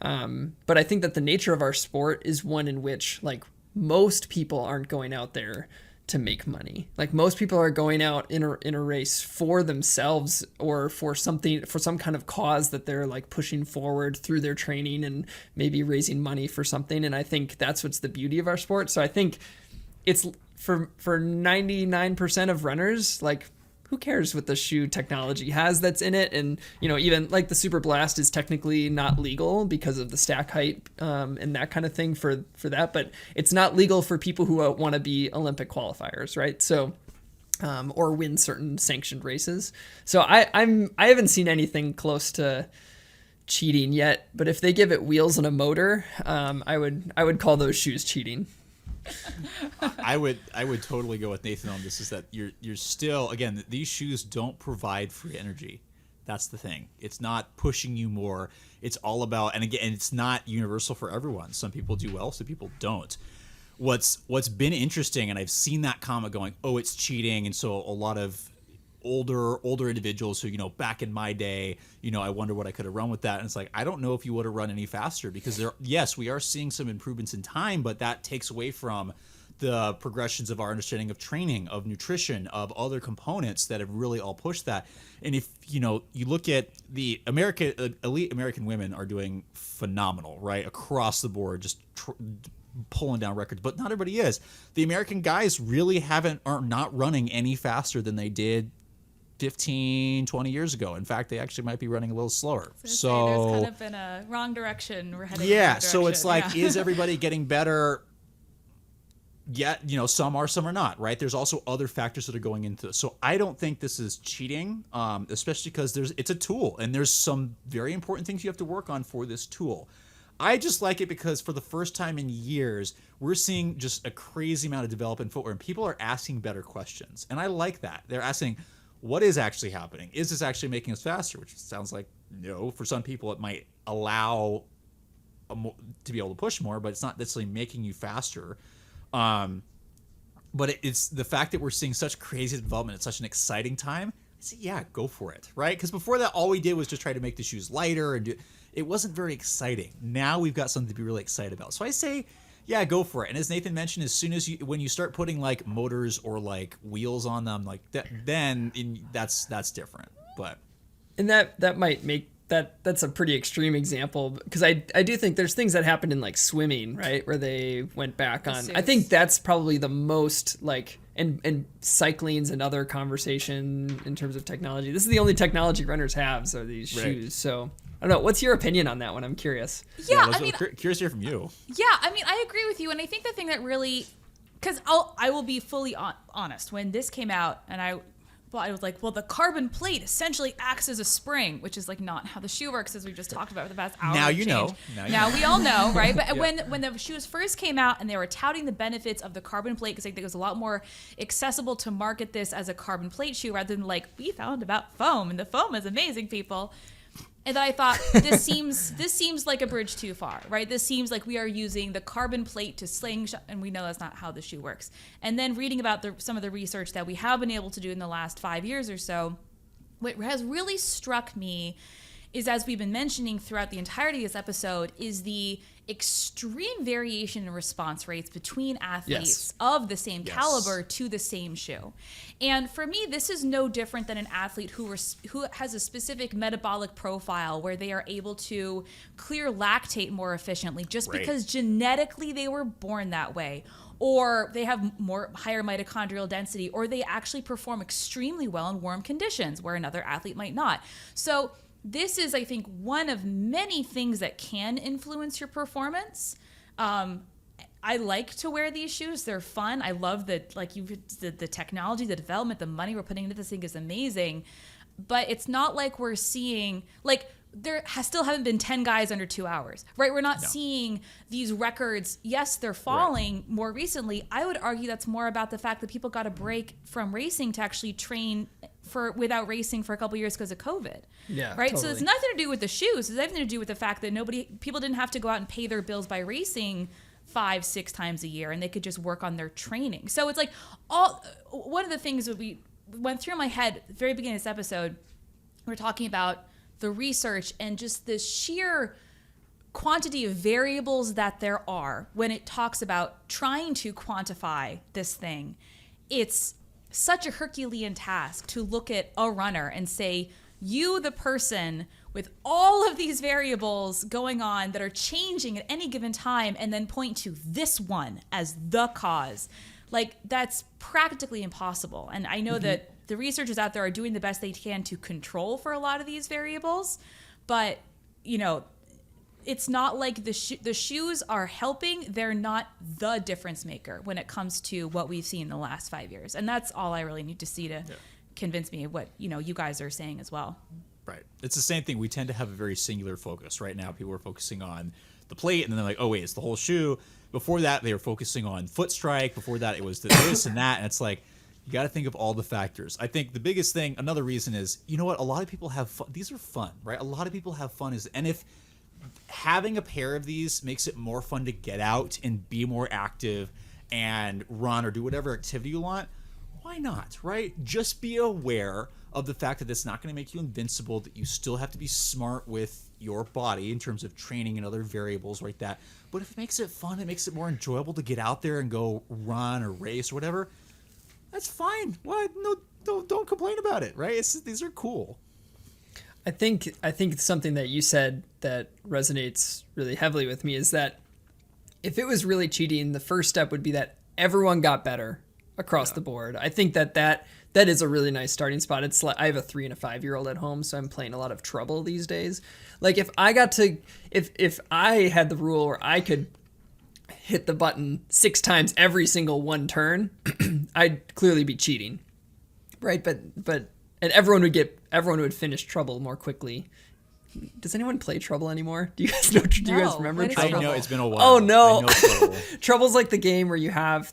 But I think that the nature of our sport is one in which like most people aren't going out there to make money. Like most people are going out in a race for themselves or for some kind of cause that they're like pushing forward through their training and maybe raising money for something. And I think that's what's the beauty of our sport. So I think it's for 99% of runners, like who cares what the shoe technology has that's in it? And, even like the Super Blast is technically not legal because of the stack height and that kind of thing for that, but it's not legal for people who want to be Olympic qualifiers, right? So, or win certain sanctioned races. So I haven't seen anything close to cheating yet, but if they give it wheels and a motor, I would call those shoes cheating. I would totally go with Nathan on this. Is that you're still, again, these shoes don't provide free energy. That's the thing. It's not pushing you more. It's all about, and again, it's not universal for everyone. Some people do well, some people don't. What's been interesting, and I've seen that comment going, oh, it's cheating, and so a lot of older individuals who, back in my day, I wonder what I could have run with that. And it's like, I don't know if you would have run any faster, because yes, we are seeing some improvements in time, but that takes away from the progressions of our understanding of training, of nutrition, of other components that have really all pushed that. And if, you look at the elite American women are doing phenomenal, right? Across the board, just pulling down records, but not everybody is. The American guys really are not running any faster than they did 15, 20 years ago. In fact, they actually might be running a little slower. So there's kind of been a wrong direction. We're heading yeah. in So it's like, yeah. Is everybody getting better? Yeah, some are, some are not, right? There's also other factors that are going into this. So I don't think this is cheating, especially because it's a tool, and there's some very important things you have to work on for this tool. I just like it because for the first time in years, we're seeing just a crazy amount of development in footwear, and people are asking better questions. And I like that. They're asking, what is actually happening? Is this actually making us faster? Which sounds like no. For some people, it might allow to be able to push more, but it's not necessarily making you faster. But it's the fact that we're seeing such crazy development at such an exciting time. I say, yeah, go for it, right? Because before that, all we did was just try to make the shoes lighter, and it wasn't very exciting. Now we've got something to be really excited about. So I say, yeah, go for it. And as Nathan mentioned, as soon as when you start putting like motors or like wheels on them, like that, then that's different. But and that might make that's a pretty extreme example, because I do think there's things that happened in like swimming, right, where they went back on. I think that's probably the most like, and cycling's another conversation in terms of technology. This is the only technology runners have, so these shoes. So I don't know. What's your opinion on that one? I'm curious. Yeah, curious to hear from you. Yeah, I agree with you, and I think the thing that really, because I will be fully honest. When this came out, and I was like, well, the carbon plate essentially acts as a spring, which is like not how the shoe works, as we just talked about for the past hour. Now you know. Now we all know, right? But when the shoes first came out and they were touting the benefits of the carbon plate, because I think it was a lot more accessible to market this as a carbon plate shoe rather than like, we found about foam, and the foam is amazing, people. And then I thought, this seems like a bridge too far, right? This seems like we are using the carbon plate to slingshot, and we know that's not how the shoe works. And then reading about some of the research that we have been able to do in the last 5 years or so, what has really struck me is, as we've been mentioning throughout the entirety of this episode, is the extreme variation in response rates between athletes of the same caliber to the same shoe. And for me, this is no different than an athlete who has a specific metabolic profile where they are able to clear lactate more efficiently just because genetically they were born that way, or they have higher mitochondrial density, or they actually perform extremely well in warm conditions where another athlete might not. So this is, I think, one of many things that can influence your performance. I like to wear these shoes. They're fun. I love the technology, the development, the money we're putting into this thing is amazing. But it's not like we're seeing, like, still haven't been 10 guys under 2 hours, right? We're not seeing these records. Yes, they're falling more recently. I would argue that's more about the fact that people got a break from racing to actually train without racing for a couple years because of COVID. Yeah. Right. Totally. So it's nothing to do with the shoes. It's everything to do with the fact that people didn't have to go out and pay their bills by racing 5-6 times a year, and they could just work on their training. So it's like one of the things that we went through in my head at the very beginning of this episode, we're talking about the research and just the sheer quantity of variables that there are when it talks about trying to quantify this thing. It's such a Herculean task to look at a runner and say, you, the person with all of these variables going on that are changing at any given time, and then point to this one as the cause. Like, that's practically impossible. And I know that the researchers out there are doing the best they can to control for a lot of these variables, but, you know, it's not like the shoes are helping. They're not the difference maker when it comes to what we've seen in the last 5 years. And that's all I really need to see to convince me of what, you know, you guys are saying as well. Right. It's the same thing. We tend to have a very singular focus. Right now, people are focusing on the plate, and then they're like, oh, wait, it's the whole shoe. Before that, they were focusing on foot strike. Before that, it was this and that. And it's like, you got to think of all the factors. I think the biggest thing, another reason is, you know what? A lot of people have fun. These are fun, right? A lot of people have fun. And if having a pair of these makes it more fun to get out and be more active and run or do whatever activity you want, why not, right? Just be aware of the fact that it's not going to make you invincible, that you still have to be smart with your body in terms of training and other variables like that. But if it makes it fun, it makes it more enjoyable to get out there and go run or race or whatever, that's fine. What? No, don't complain about it, right? These are cool. I think something that you said that resonates really heavily with me is that if it was really cheating, the first step would be that everyone got better across the board. I think that is a really nice starting spot. It's like I have a 3 and a 5-year-old at home, so I'm playing a lot of Trouble these days. Like if I had the rule where I could hit the button 6 times every single one turn, I'd clearly be cheating, right? But and everyone would finish Trouble more quickly. Does anyone play Trouble anymore? Do you guys know? Do you guys remember Trouble? I know it's been a while. Oh no, I know Trouble. Trouble's like the game where you have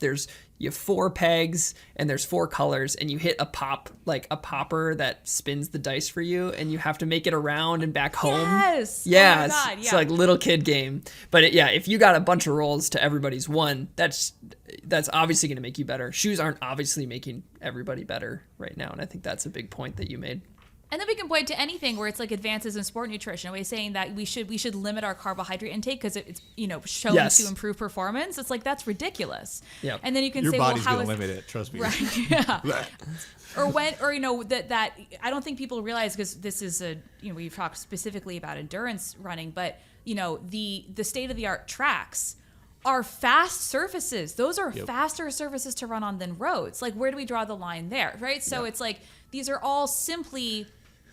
4 pegs and there's 4 colors and you hit a popper that spins the dice for you and you have to make it around and back home. Yes. Yeah, oh my God, it's like little kid game. But if you got a bunch of rolls to everybody's 1, that's obviously going to make you better. Shoes aren't obviously making everybody better right now, and I think that's a big point that you made. And then we can point to anything where it's like advances in sport nutrition. We're saying that we should limit our carbohydrate intake because it's shown to improve performance. It's like, that's ridiculous. Yep. And then you can Your say, body's well, gonna limit it. Trust me. Right. Yeah. that I don't think people realize, because this is we've talked specifically about endurance running, but the state of the art tracks are fast surfaces. Those are faster surfaces to run on than roads. Like, where do we draw the line there, right? So it's like, these are all simply,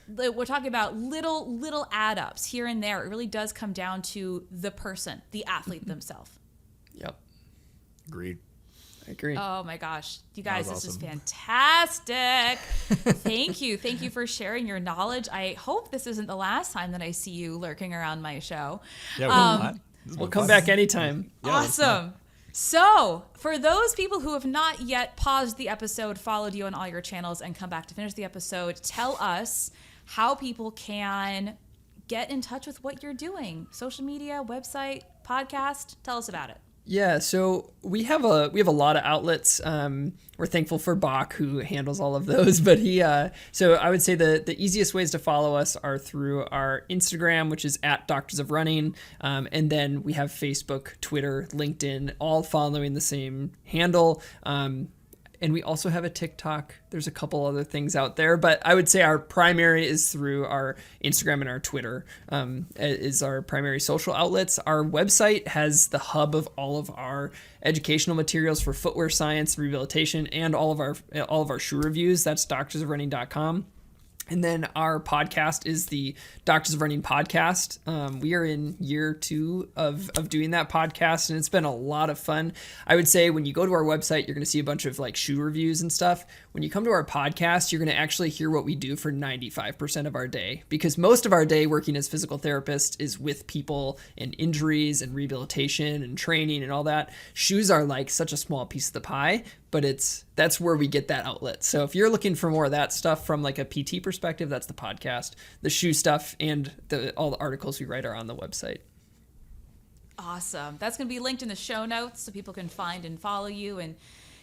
we're talking about little add-ups here and there. It really does come down to the person, the athlete themselves. Yep. Agreed. I agree. Oh my gosh, you guys, this is awesome. fantastic. Thank you for sharing your knowledge. I hope this isn't the last time that I see you lurking around my show. Yeah, We'll come back anytime. Awesome. So, for those people who have not yet paused the episode, followed you on all your channels, and come back to finish the episode, tell us how people can get in touch with what you're doing. Social media, website, podcast. Tell us about it. Yeah, so we have a lot of outlets. We're thankful for Bach, who handles all of those. But so I would say the easiest ways to follow us are through our Instagram, which is @DoctorsOfRunning, and then we have Facebook, Twitter, LinkedIn, all following the same handle. And we also have a TikTok. There's a couple other things out there, but I would say our primary is through our Instagram and our Twitter, is our primary social outlets. Our website has the hub of all of our educational materials for footwear science, rehabilitation, and all of our shoe reviews. That's doctorsofrunning.com. And then our podcast is the Doctors of Running podcast. We are in year 2 of doing that podcast, and it's been a lot of fun. I would say when you go to our website, you're going to see a bunch of like shoe reviews and stuff. When you come to our podcast, you're going to actually hear what we do for 95% of our day, because most of our day working as physical therapists is with people and injuries and rehabilitation and training and all that. Shoes are like such a small piece of the pie, but that's where we get that outlet. So if you're looking for more of that stuff from like a PT perspective, that's the podcast. The shoe stuff and all the articles we write are on the website. Awesome. That's going to be linked in the show notes so people can find and follow you and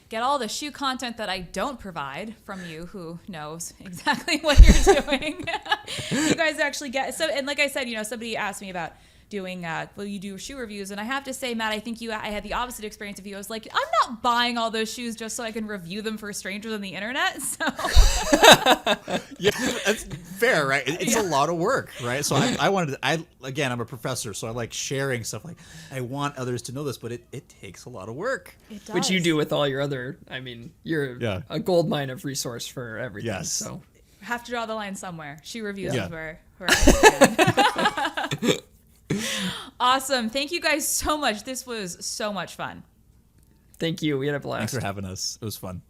get all the shoe content that I don't provide from you, who knows exactly what you're doing. You guys actually get, so, and like I said, somebody asked me about doing, you do shoe reviews. And I have to say, Matt, I think I had the opposite experience of you. I was like, I'm not buying all those shoes just so I can review them for strangers on the internet. So Yeah, that's fair, right? It's a lot of work, right? So again, I'm a professor, so I like sharing stuff. Like, I want others to know this, but it takes a lot of work. it does. Which you do with all your other, I mean, you're a gold mine of resource for everything. Yes. So Have to draw the line somewhere. Shoe reviews Yeah. is where I stand. Awesome. Thank you guys so much. This was so much fun. thank you. We had a blast. Thanks for having us. It was fun.